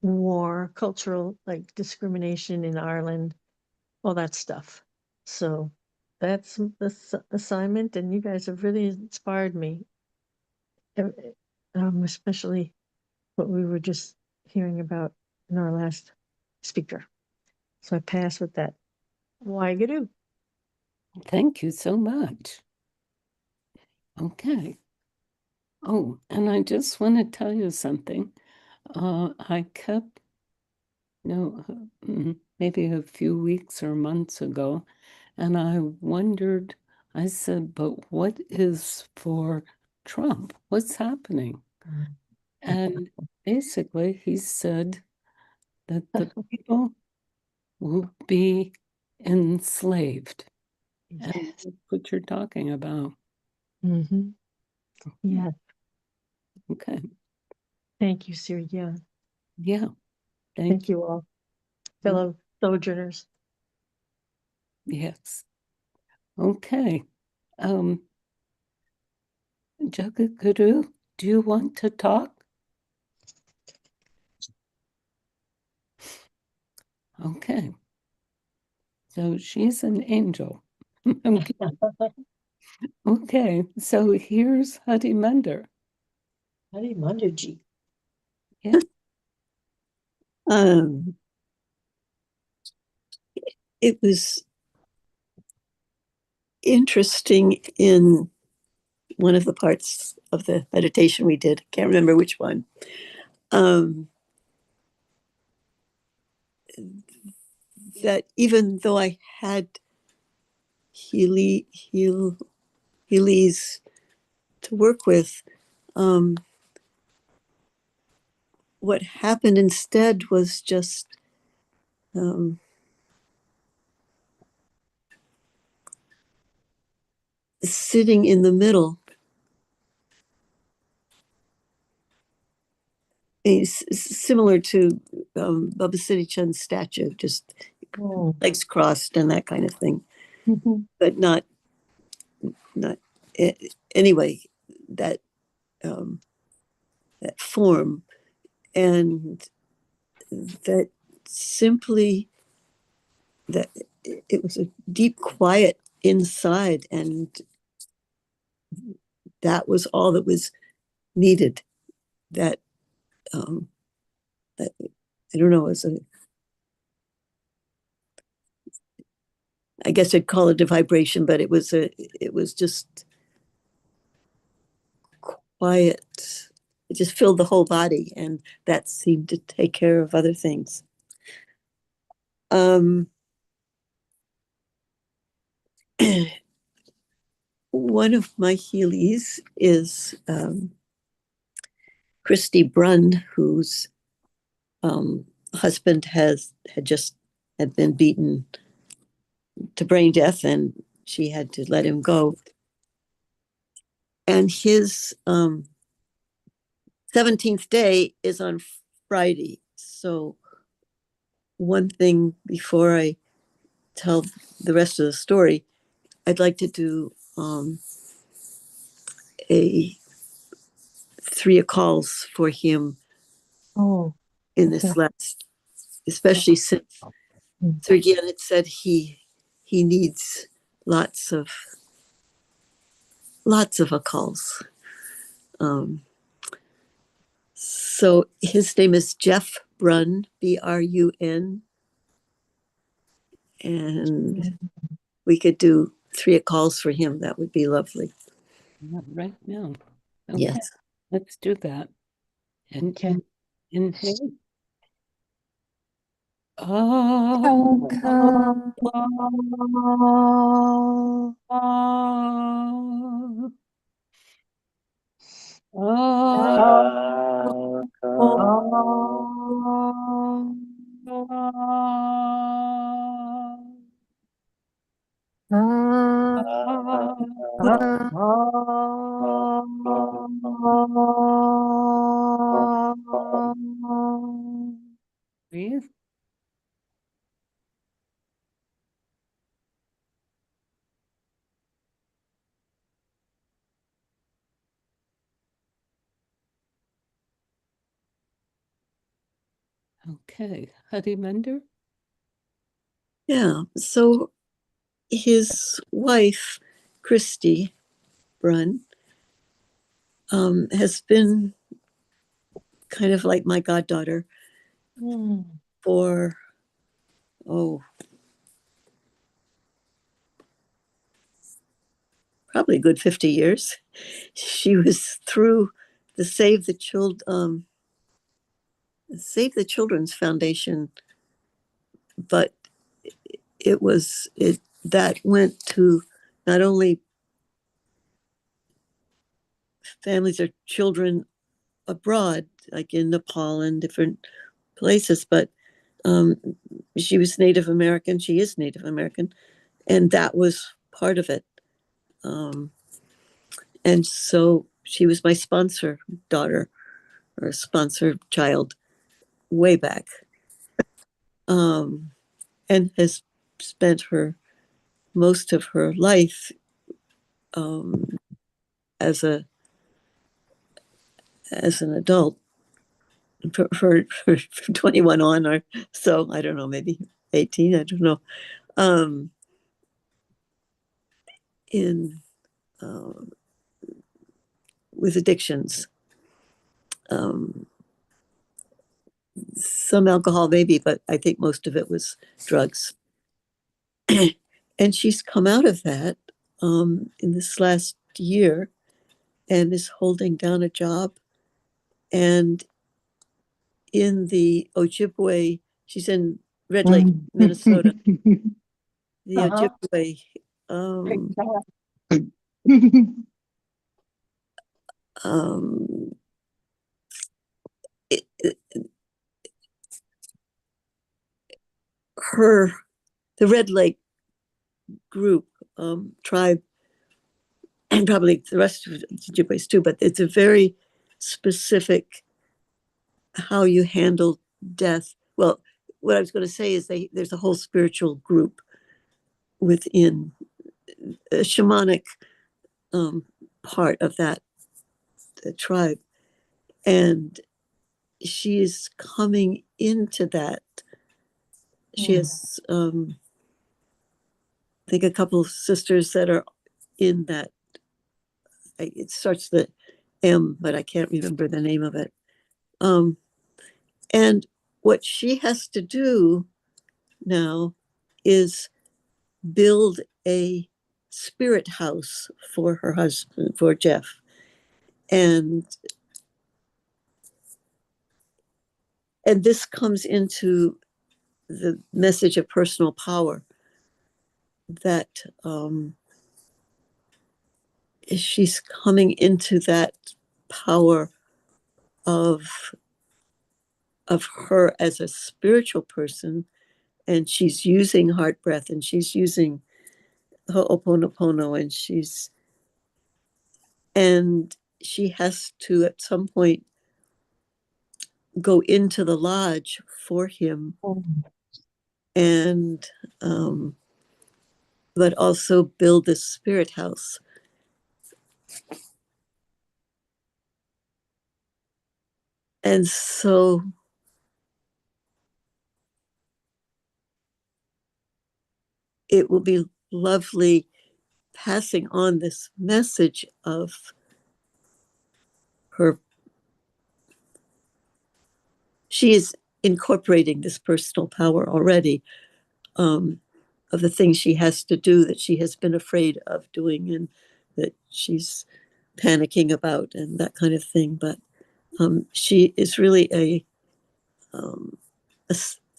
war, cultural like discrimination in Ireland, all that stuff. So that's the assignment, and you guys have really inspired me, especially what we were just hearing about in our last speaker. So I pass with that. Why-gadoo. Thank you so much. Okay. Oh, and I just want to tell you something. I kept, maybe a few weeks or months ago, and I wondered, I said, but what is for Trump? What's happening? And basically, he said that the people will be enslaved. And Yes. that's what you're talking about. Mm-hmm. Yeah. Okay. Thank you, Siri Gian. Yeah. Thank you all, fellow sojourners. Yes. Okay. Jagadguru, do you want to talk? Okay. So she's an angel. Okay. So here's Hadi Mender. Hadi Mandarji. Yeah. It was interesting in one of the parts of the meditation we did. I can't remember which one. That even though I had Healy's to work with, what happened instead was just sitting in the middle. It's similar to Baba Siddhi Chund's statue, just legs crossed and that kind of thing, but not anyway. That that form, and that simply that it was a deep quiet inside, and that was all that was needed. That that I don't know, as I guess I'd call it a vibration, but it was just quiet. It just filled the whole body, and that seemed to take care of other things. One of my Heelys is Christy Brunn, whose husband had been beaten to brain death, and she had to let him go. And his 17th day is on Friday. So one thing before I tell the rest of the story, I'd like to do a 3 calls for him in this last, especially since Sir Gian had said he needs lots of calls. So his name is Jeff Brunn, Brun, and we could do 3 calls for him. That would be lovely. Right now. Okay. Yes. Let's do that. And inhale. Breathe. Okay, Hadi Mender. Yeah. So his wife, Christy Brunn, has been kind of like my goddaughter for probably a good 50 years. She was through the Save the Children's Foundation, but that went to not only families or children abroad, like in Nepal and different places, but she was Native American. She is Native American, and that was part of it. And so she was my sponsor daughter or sponsor child way back, and has spent most of her life as an adult for 21 on, or so, I don't know, maybe 18, I don't know, in with addictions, some alcohol maybe, but I think most of it was drugs. And she's come out of that in this last year and is holding down a job. And in the Ojibwe, she's in Red Lake, Minnesota. The Ojibwe, the Red Lake group, tribe, and probably the rest of the Ojibways too, but it's a very specific how you handle death. Well, what I was going to say is there's a whole spiritual group within a shamanic part of that tribe, and she is coming into that. She has, I think, a couple of sisters that are in that. It starts with M, but I can't remember the name of it. And what she has to do now is build a spirit house for her husband, for Jeff. And this comes into the message of personal power, that she's coming into that power of her as a spiritual person, and she's using heart breath, and she's using Ho'oponopono, and she has to at some point go into the lodge for him, and but also build this spirit house. And so it will be lovely passing on this message of her. She is incorporating this personal power already, of the things she has to do that she has been afraid of doing and that she's panicking about and that kind of thing. But she is really an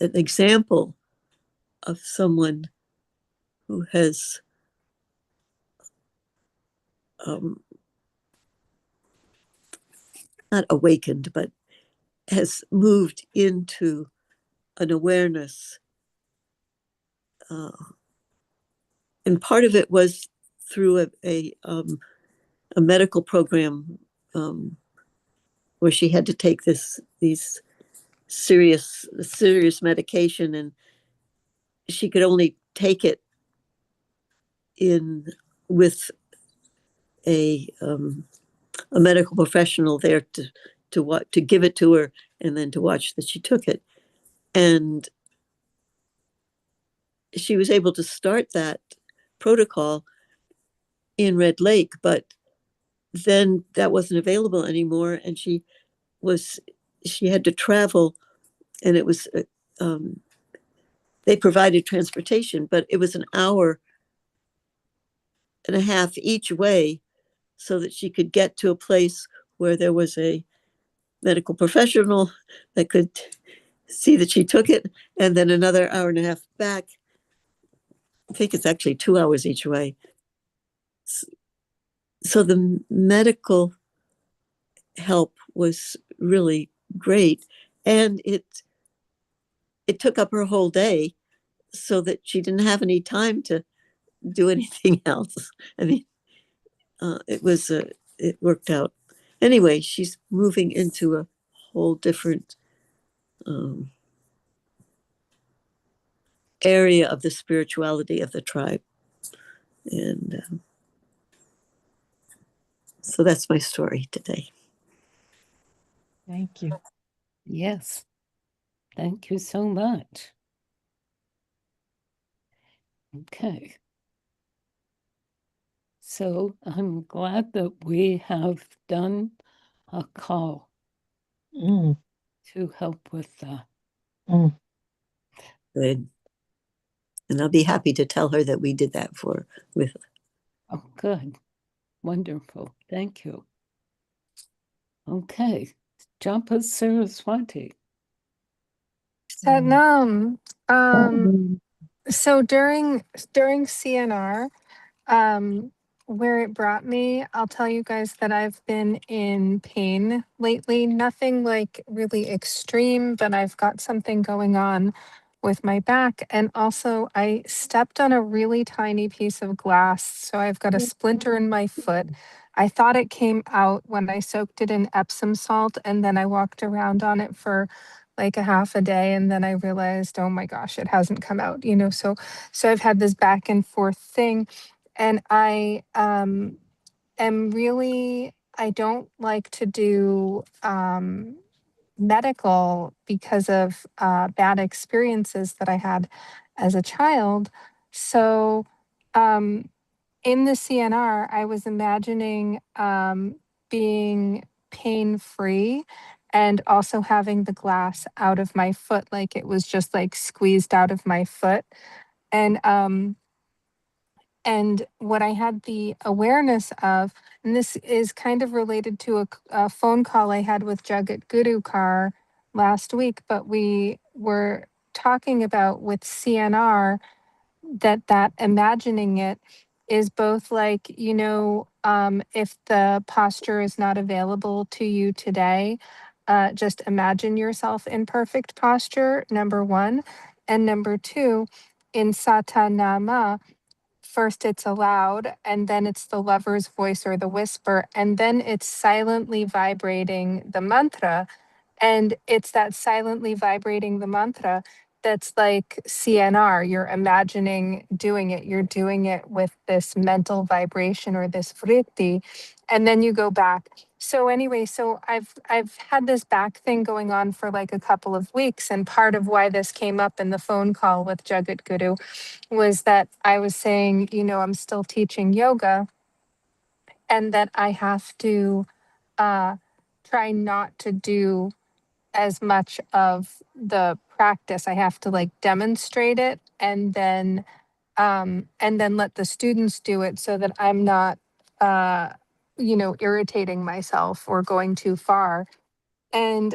example of someone who has not awakened, but has moved into an awareness. And part of it was through a medical program, where she had to take these serious medication, and she could only take it in with a medical professional there to give it to her, and then to watch that she took it. And she was able to start that protocol in Red Lake, but then that wasn't available anymore, and she had to travel, and it was they provided transportation, but it was an hour and a half each way so that she could get to a place where there was a medical professional that could see that she took it, and then another hour and a half back. I think it's actually 2 hours each way. So the medical help was really great, and it took up her whole day so that she didn't have any time to do anything else. I mean, it worked out. Anyway, she's moving into a whole different area of the spirituality of the tribe. And so that's my story today. Thank you. Yes. Thank you so much. Okay. So I'm glad that we have done a call Mm, to help with that. mm. Good. And I'll be happy to tell her that we did that with. Oh, good. Wonderful. Thank you. Okay. Japa Saraswati. Satnam. So during CNR, where it brought me, I'll tell you guys that I've been in pain lately. Nothing like really extreme, but I've got something going on with my back. And also, I stepped on a really tiny piece of glass. So I've got a splinter in my foot. I thought it came out when I soaked it in Epsom salt, and then I walked around on it for like a half a day, and then I realized, oh my gosh, it hasn't come out, so I've had this back and forth thing, and I am really, I don't like to do medical because of bad experiences that I had as a child. So in the CNR, I was imagining being pain free and also having the glass out of my foot, like it was just like squeezed out of my foot. And what I had the awareness of, and this is kind of related to a phone call I had with Jagat Guru Kar last week, but we were talking about with CNR that imagining it is both like, if the posture is not available to you today, just imagine yourself in perfect posture, number one. And number two, in Satanama, first it's aloud, and then it's the lover's voice or the whisper, and then it's silently vibrating the mantra. And it's that silently vibrating the mantra that's like CNR. You're imagining doing it. You're doing it with this mental vibration or this vritti, and then you go back. So anyway, so I've had this back thing going on for like a couple of weeks, and part of why this came up in the phone call with Jagat Guru was that I was saying, I'm still teaching yoga, and that I have to try not to do as much of the practice. I have to like demonstrate it, and then let the students do it so that I'm not irritating myself or going too far. And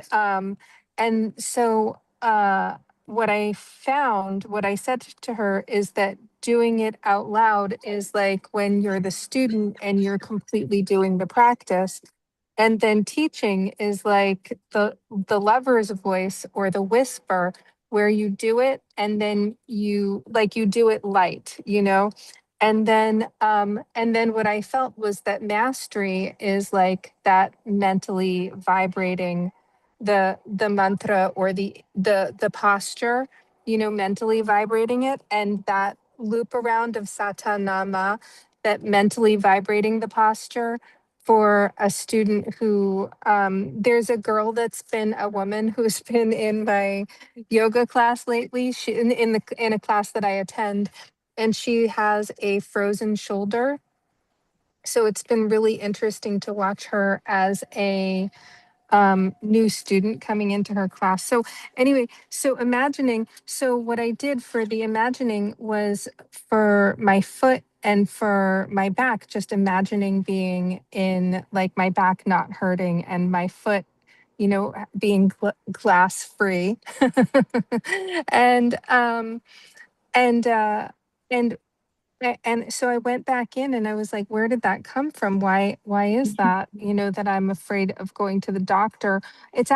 what I found, what I said to her is that doing it out loud is like when you're the student and you're completely doing the practice. And then teaching is like the lover's voice or the whisper, where you do it and then you do it light, and then what I felt was that mastery is like that mentally vibrating the mantra or the posture, mentally vibrating it, and that loop around of satanama, that mentally vibrating the posture for a student who there's a girl that's been a woman who's been in my yoga class lately. She in a class that I attend, and she has a frozen shoulder. So it's been really interesting to watch her as a new student coming into her class. So anyway, so what I did for the imagining was for my foot and for my back, just imagining being in like my back not hurting and my foot, being glass free. and and uh and and so I went back in and I was like, where did that come from? Why is that, that I'm afraid of going to the doctor? It's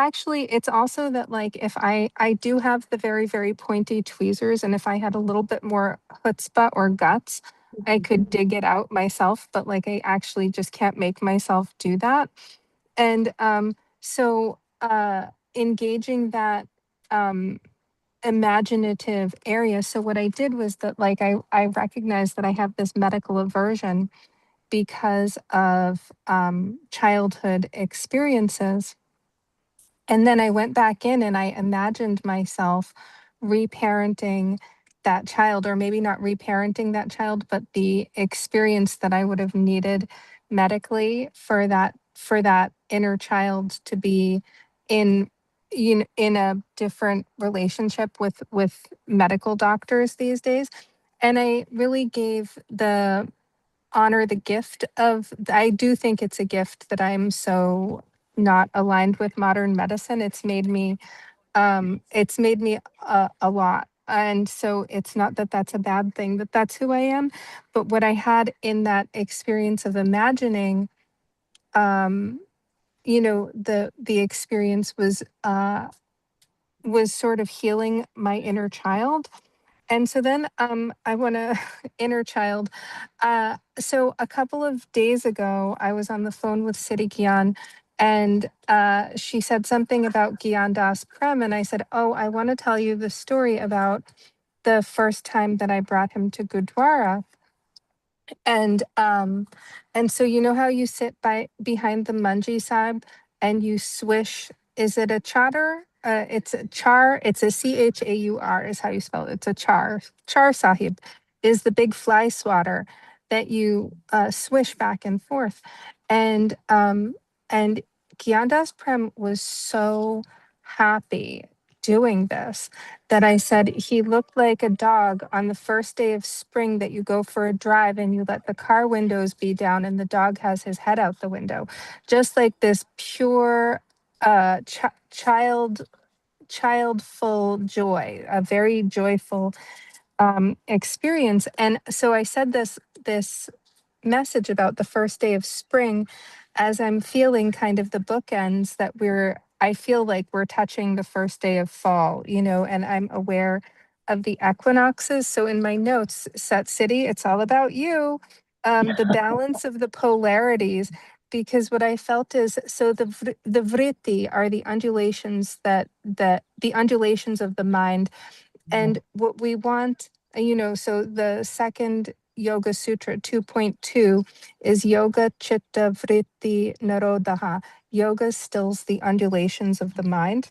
also that like if I do have the very, very pointy tweezers, and if I had a little bit more chutzpah or guts, I could dig it out myself, but like I actually just can't make myself do that. And so engaging that imaginative area. So what I did was that like I recognized that I have this medical aversion because of childhood experiences. And then I went back in and I imagined myself reparenting that child, or maybe not reparenting that child, but the experience that I would have needed medically for that inner child to be in in a different relationship with medical doctors these days. And I really gave the honor the gift of, I do think it's a gift that I'm so not aligned with modern medicine. It's made me a lot. And so it's not that that's a bad thing, that that's who I am. But what I had in that experience of imagining, the experience was sort of healing my inner child. And so then I want to inner child. So a couple of days ago, I was on the phone with Siri Gian, and she said something about Gian Dasprem. And I said, oh, I want to tell you the story about the first time that I brought him to Gurdwara. And so you know how you sit behind the manji sahib and you swish, is it a chatter? It's a char, it's a chaur is how you spell it. It's a char sahib is the big fly swatter that you swish back and forth. And Gyandas Prem was so happy doing this that I said he looked like a dog on the first day of spring that you go for a drive and you let the car windows be down and the dog has his head out the window. Just like this pure childful joy, a very joyful experience. And so I said this message about the first day of spring as I'm feeling kind of the bookends that I feel like we're touching the first day of fall, and I'm aware of the equinoxes. So in my notes, Set City, it's all about you. The balance of the polarities, because what I felt is, so the vritti are the undulations the undulations of the mind, and what we want, so the second Yoga Sutra 2.2 is Yoga Chitta Vritti Narodaha. Yoga stills the undulations of the mind.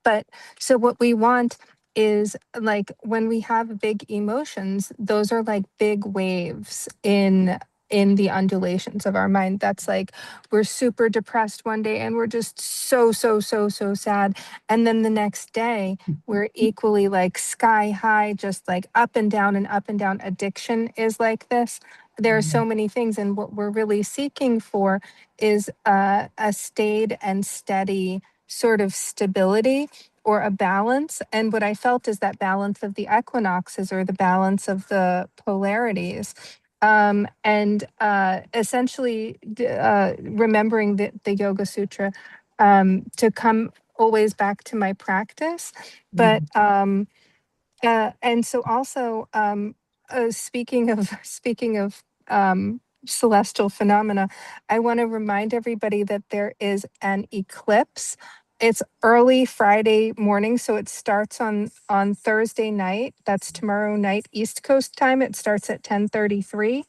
But so what we want is like when we have big emotions, those are like big waves in the undulations of our mind. That's like we're super depressed one day and we're just so sad, and then the next day we're equally like sky high, just like up and down and up and down. Addiction is like this. There are so many things, and what we're really seeking for is a staid and steady sort of stability or a balance. And what I felt is that balance of the equinoxes, or the balance of the polarities. And essentially remembering the Yoga Sutra to come always back to my practice. But and so also speaking of celestial phenomena, I want to remind everybody that there is an eclipse. It's early Friday morning, so it starts on Thursday night. That's tomorrow night East Coast time. It starts at 10:33,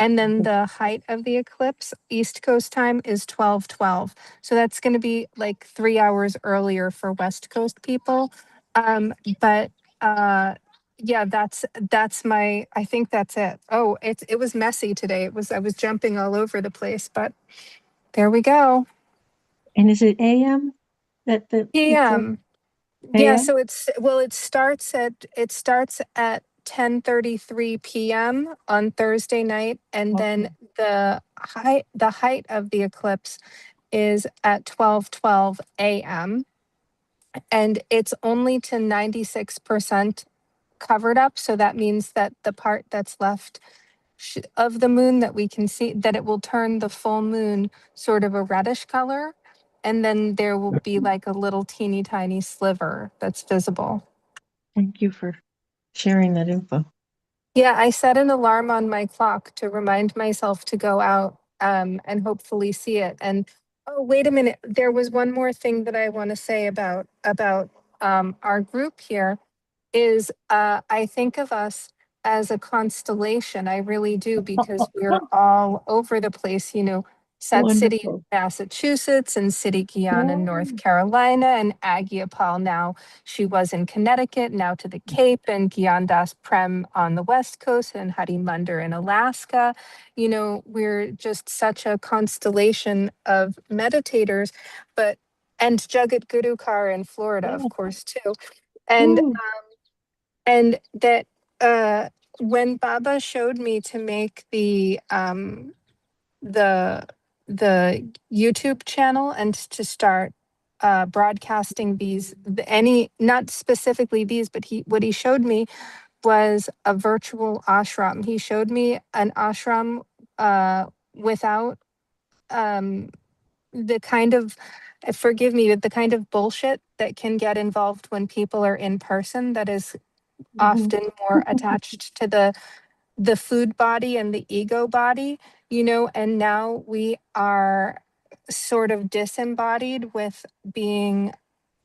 and then the height of the eclipse East Coast time is 12:12. So that's going to be like 3 hours earlier for West Coast people. But yeah, that's my, I think that's it. Oh, it was messy today. I was jumping all over the place, but there we go. And is it AM that the PM. Yeah, AM? so it starts at 10:33 p.m. on Thursday night, and then the height of the eclipse is at 12:12 a.m. and it's only to 96% covered up, so that means that the part that's left of the moon that we can see, that it will turn the full moon sort of a reddish color, and then there will be like a little teeny tiny sliver that's visible. Thank you for sharing that info. Yeah, I set an alarm on my clock to remind myself to go out and hopefully see it. And oh, wait a minute, there was one more thing that I want to say about our group here. Is I think of us as a constellation. I really do, because we're all over the place, Sat City, Wonderful. Massachusetts, and City Gian in North Carolina, and Aagia Paul now. She was in Connecticut, now to the Cape, and Gian Dasprem on the West Coast, and Harimandir in Alaska. We're just such a constellation of meditators, and Jagat Gurukar in Florida, of course, too. And and that when Baba showed me to make the the YouTube channel and to start broadcasting not specifically these, but what he showed me was a virtual ashram. He showed me an ashram without um, the kind of, forgive me, but the kind of bullshit that can get involved when people are in person, that is often more attached to the food body and the ego body, and now we are sort of disembodied with being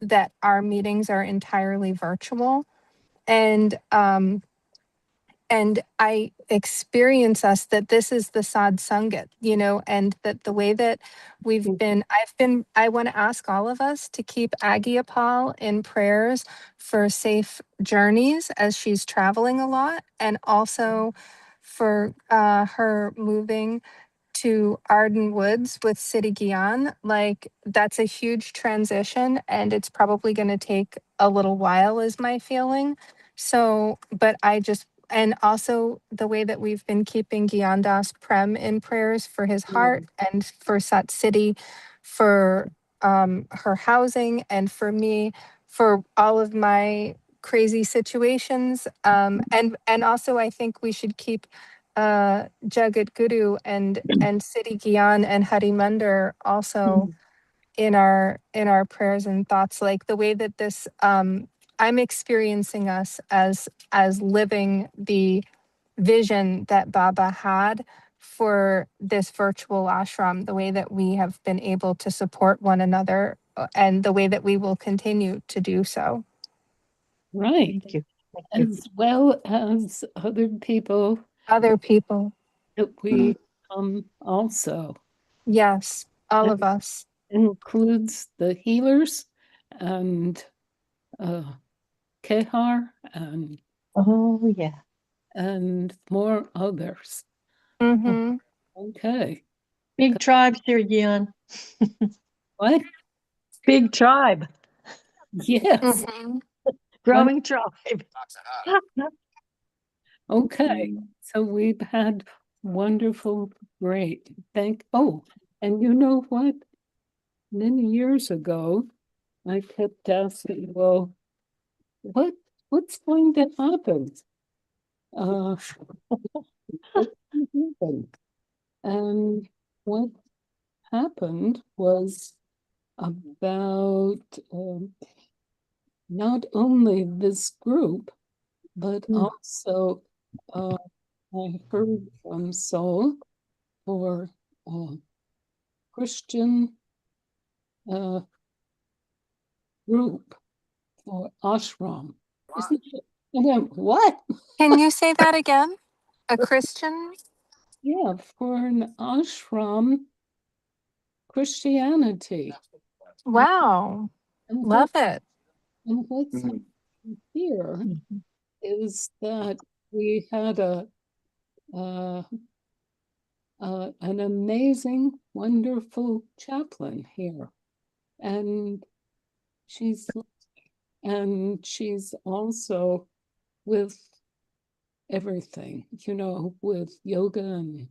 that our meetings are entirely virtual. And I experience us that this is the sad sangat, and that the way that I want to ask all of us to keep Aagia Paul in prayers for safe journeys as she's traveling a lot, and also for her moving to Arden Woods with City Gian. Like, that's a huge transition, and it's probably going to take a little while, is my feeling. So, but and also the way that we've been keeping Gian Dasprem in prayers for his heart, and for Sat City, for her housing, and for me, for all of my crazy situations. And also I think we should keep Jagat Guru and City Gian and Harimandir also in our prayers and thoughts, like the way that this I'm experiencing us as living the vision that Baba had for this virtual ashram, the way that we have been able to support one another, and the way that we will continue to do so. Right. Thank you. As well as other people that we also. Yes, all of And us. includes the healers and Kehar and Oh, yeah. more others. Mm-hmm. Okay. Big tribe, Siri Gian. What? Big tribe. Yes. Mm-hmm. Growing tribe. Okay. So we've had wonderful, great. And you know what? Many years ago, I kept asking, well, what's going to happen? What's going to happen? And what happened was about not only this group, but also I heard from Soul for Christian group for ashram. Isn't it? I went, what? Can you say that again? A Christian? Yeah, for an ashram Christianity. Wow. And Love it. what's here is that we had an amazing, wonderful chaplain here. And she's also with everything, with yoga and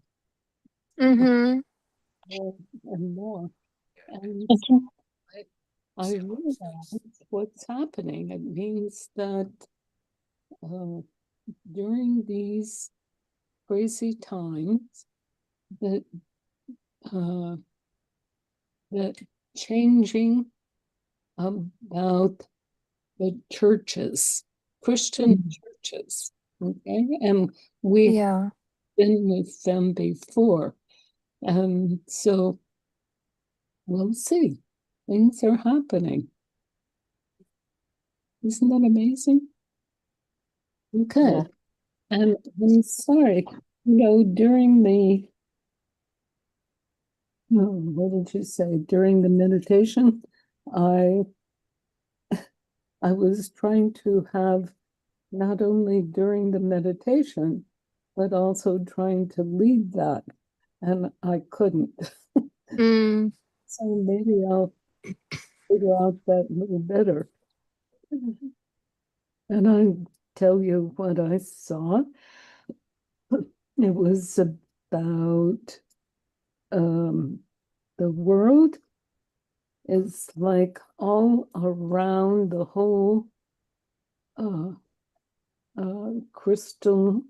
Mm-hmm. more. And Okay. I realize what's happening. It means that during these crazy times, that uh, that changing about the churches, Christian churches, okay, and we've Yeah. been with them before, and so we'll see. Things are happening. Isn't that amazing? Okay. Yeah. And I'm sorry, during the, what did you say? During the meditation, I I was trying to have not only during the meditation, but also trying to lead that, and I couldn't. Mm. So maybe I'll figure out that a little better. And I tell you what I saw. It was about the world is like all around the whole uh, crystal,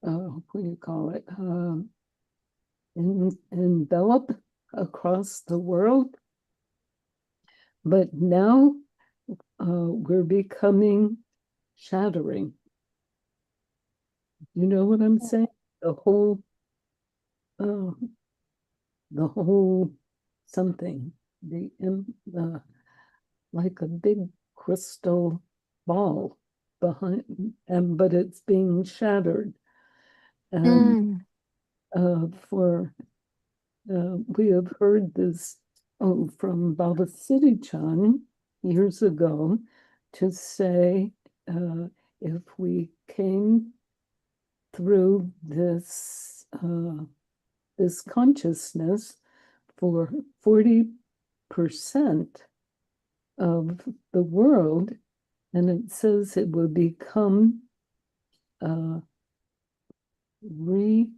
what do you call it? Envelop across the world. But now we're becoming shattering. You know what I'm saying? The whole, uh, the whole something, like a big crystal ball behind, but it's being shattered. And Mm. We have heard this from Baba Chan years ago to say if we came through this consciousness for 40% of the world, and it says it will become uh, re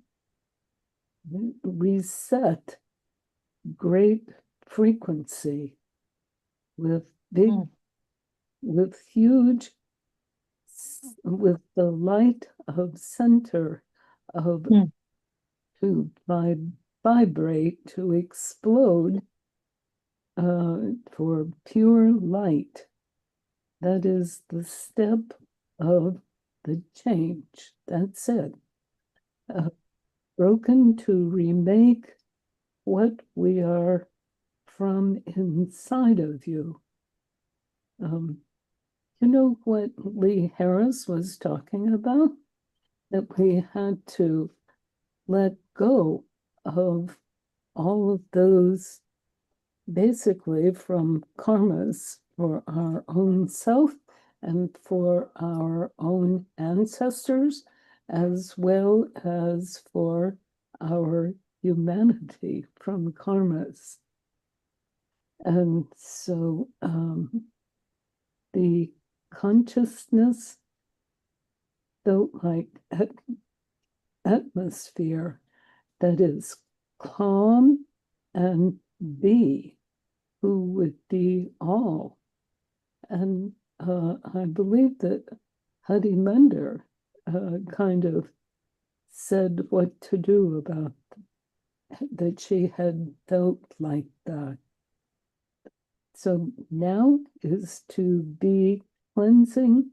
reset great frequency with big, with huge, with the light of center of to vibrate, to explode for pure light. That is the step of the change. That's it. Broken to remake what we are from inside of you. You know what Lee Harris was talking about? That we had to let go of all of those basically from karmas for our own self and for our own ancestors, as well as for our humanity from karmas. And so the consciousness felt like atmosphere that is calm and be who would be all. And I believe that Hadi Mender kind of said what to do about that. She had felt like that. So now is to be cleansing,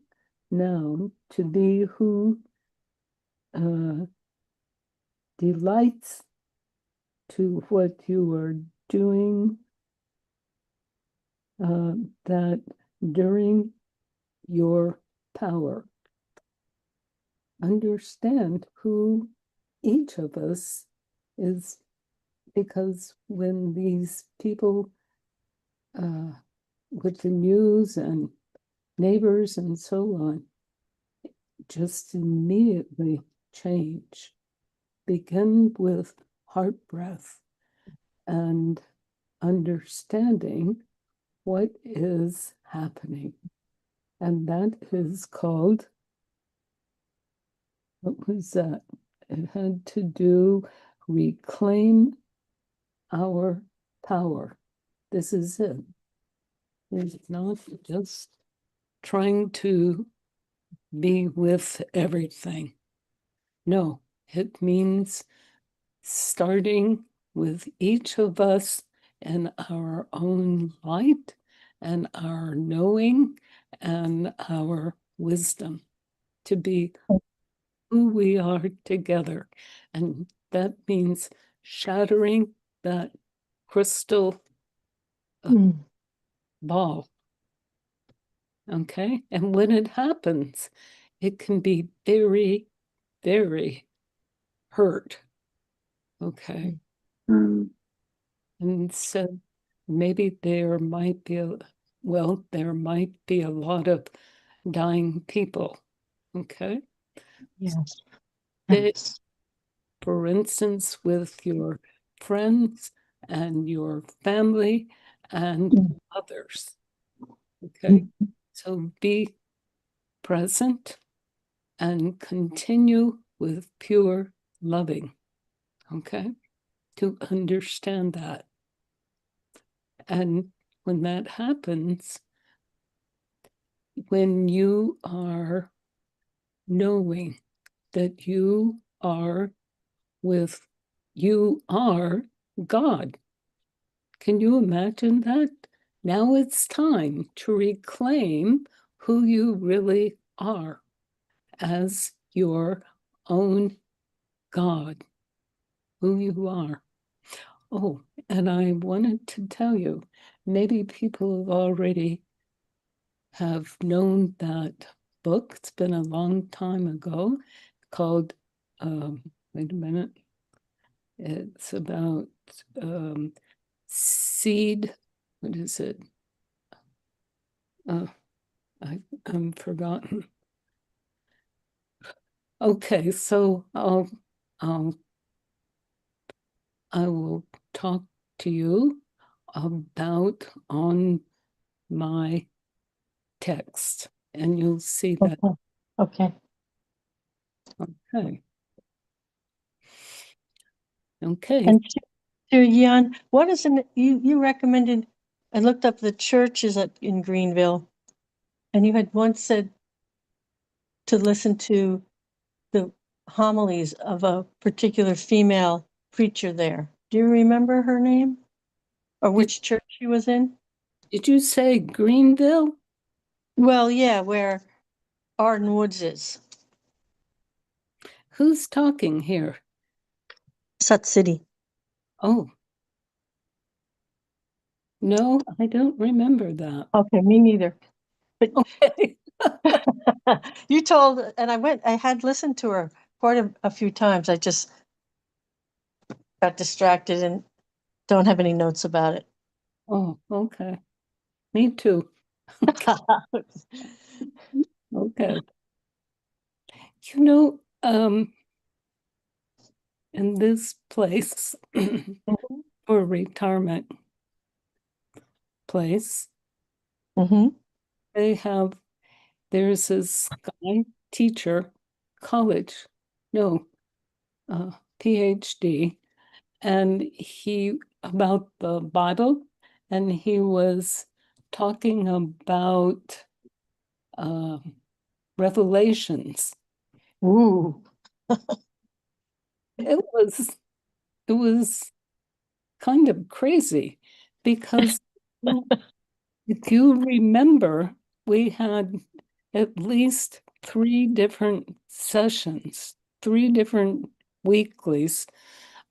now to be who delights to what you are doing, that during your power, understand who each of us is, because when these people with the news and neighbors and so on just immediately change, begin with heart breath and understanding what is happening. And that is called, what was that? It had to do reclaim our power. This is it. It's not just trying to be with everything. No, it means starting with each of us and our own light and our knowing and our wisdom to be who we are together. And that means shattering that crystal ball. Okay. And when it happens, it can be very, very hurt. Okay. And so maybe there might be a lot of dying people. Okay. Yes. That, for instance, with your friends and your family and others. Okay. So be present and continue with pure loving. Okay. To understand that. And when that happens, when you are knowing that you are God. Can you imagine that? Now it's time to reclaim who you really are as your own God, who you are. Oh, and I wanted to tell you, maybe people have already have known that book. It's been a long time ago, called, wait a minute, it's about seed, what is it? I'm forgotten. Okay, so I will talk to you about on my text, and you'll see that. Okay. Okay. Okay. And Siri Gian, what is you recommended? I looked up the churches in Greenville, and you had once said to listen to the homilies of a particular female preacher there. Do you remember her name or which church she was in? Did you say Greenville? Well, yeah, where Arden Woods is. Who's talking here? Sut City. Oh. No, I don't remember that. Okay, me neither. But okay. You told, and I had listened to her quite a few times. I just got distracted and don't have any notes about it. Oh, okay. Me too. Okay. You know, in this place for retirement place, there's this guy, teacher, college, no, PhD, and he about the Bible, and he was talking about Revelations. Ooh. It was kind of crazy because if you remember, we had at least 3 different sessions, 3 different weeklies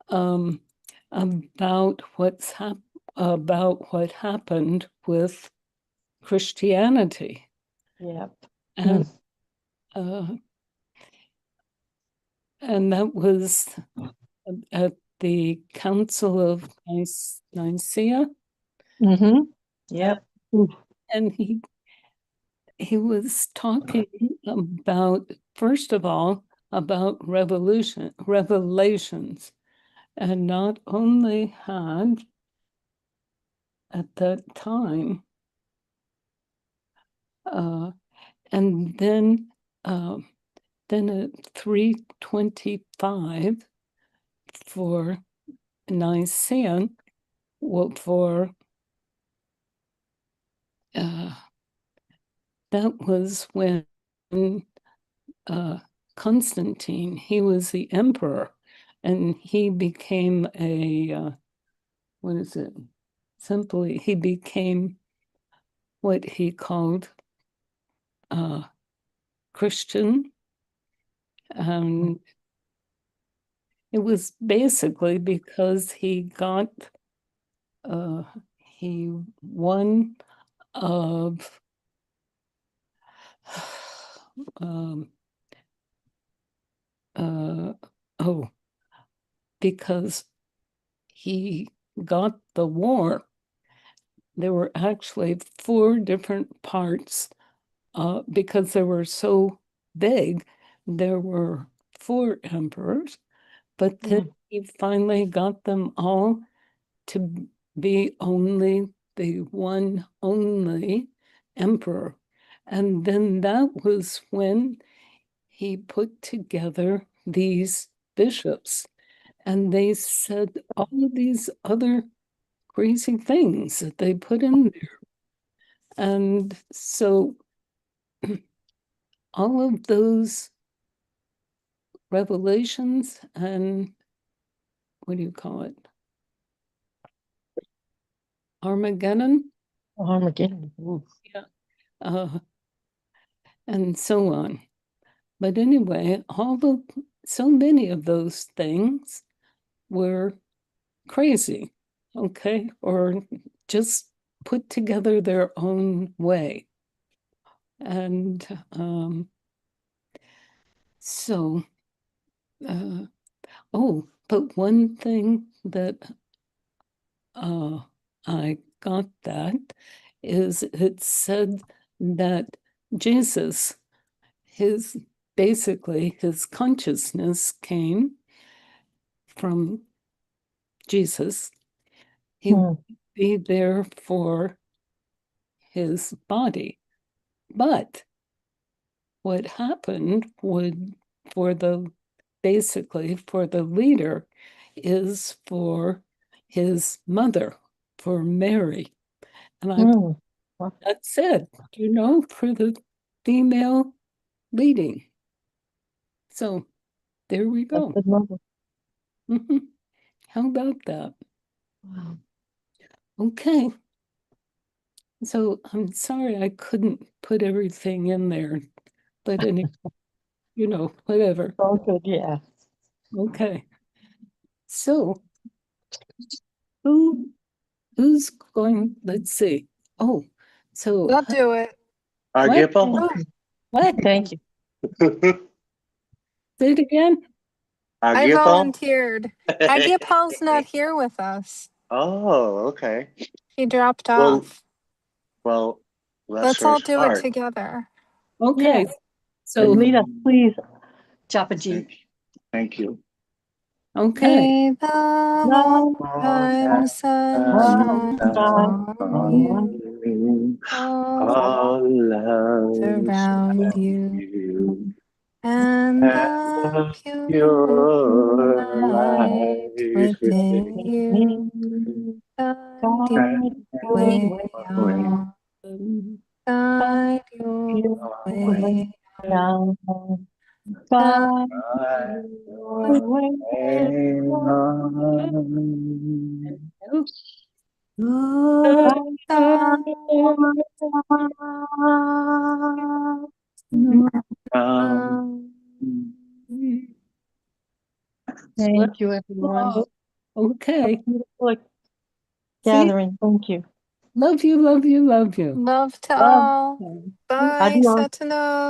about about what happened with Christianity. Yep. And and that was at the Council of Nicaea. Yep. And he was talking about, first of all, about revelations, and not only had at that time. And then at 3:25 for Nicene, well, that was when Constantine, he was the emperor, and he became what is it? Simply, he became what he called Christian. And it was basically because he won of because he got the war. There were actually 4 different parts because they were so big. There were 4 emperors, but then he finally got them all to be only the one only emperor. And then that was when he put together these bishops, and they said all of these other crazy things that they put in there. And so all of those revelations and what do you call it? Armageddon? Armageddon. Yeah. And so on. But anyway, so many of those things were crazy, okay, or just put together their own way. And so, but one thing that I got that is it said that Jesus, basically his consciousness came from Jesus. He would be there for his body. But what happened would, basically for the leader, is for his mother, for Mary. And that's it, for the female leading. So there we go. How about that? Wow. Okay. So I'm sorry I couldn't put everything in there, but anyway, whatever. Oh, good, yeah. Okay. So who's going, let's see. Oh, so I'll do it. Aagia. what? Thank you. Say it again. I Aagia. volunteered. Aagia Paul's not here with us. Oh, okay. He dropped Well, off. Well, Let's all do it together. Okay. Yeah. So Lead us, please, Japa G. Thank you. Okay. May the long-time sunshine on you, all surround you, and the pure light within you guide your way on, guide your way on, guide your way Thank you, everyone. Okay. Beautiful gathering. Thank you. Love you, love you, love you. Love to all. Bye. Adios. Satano.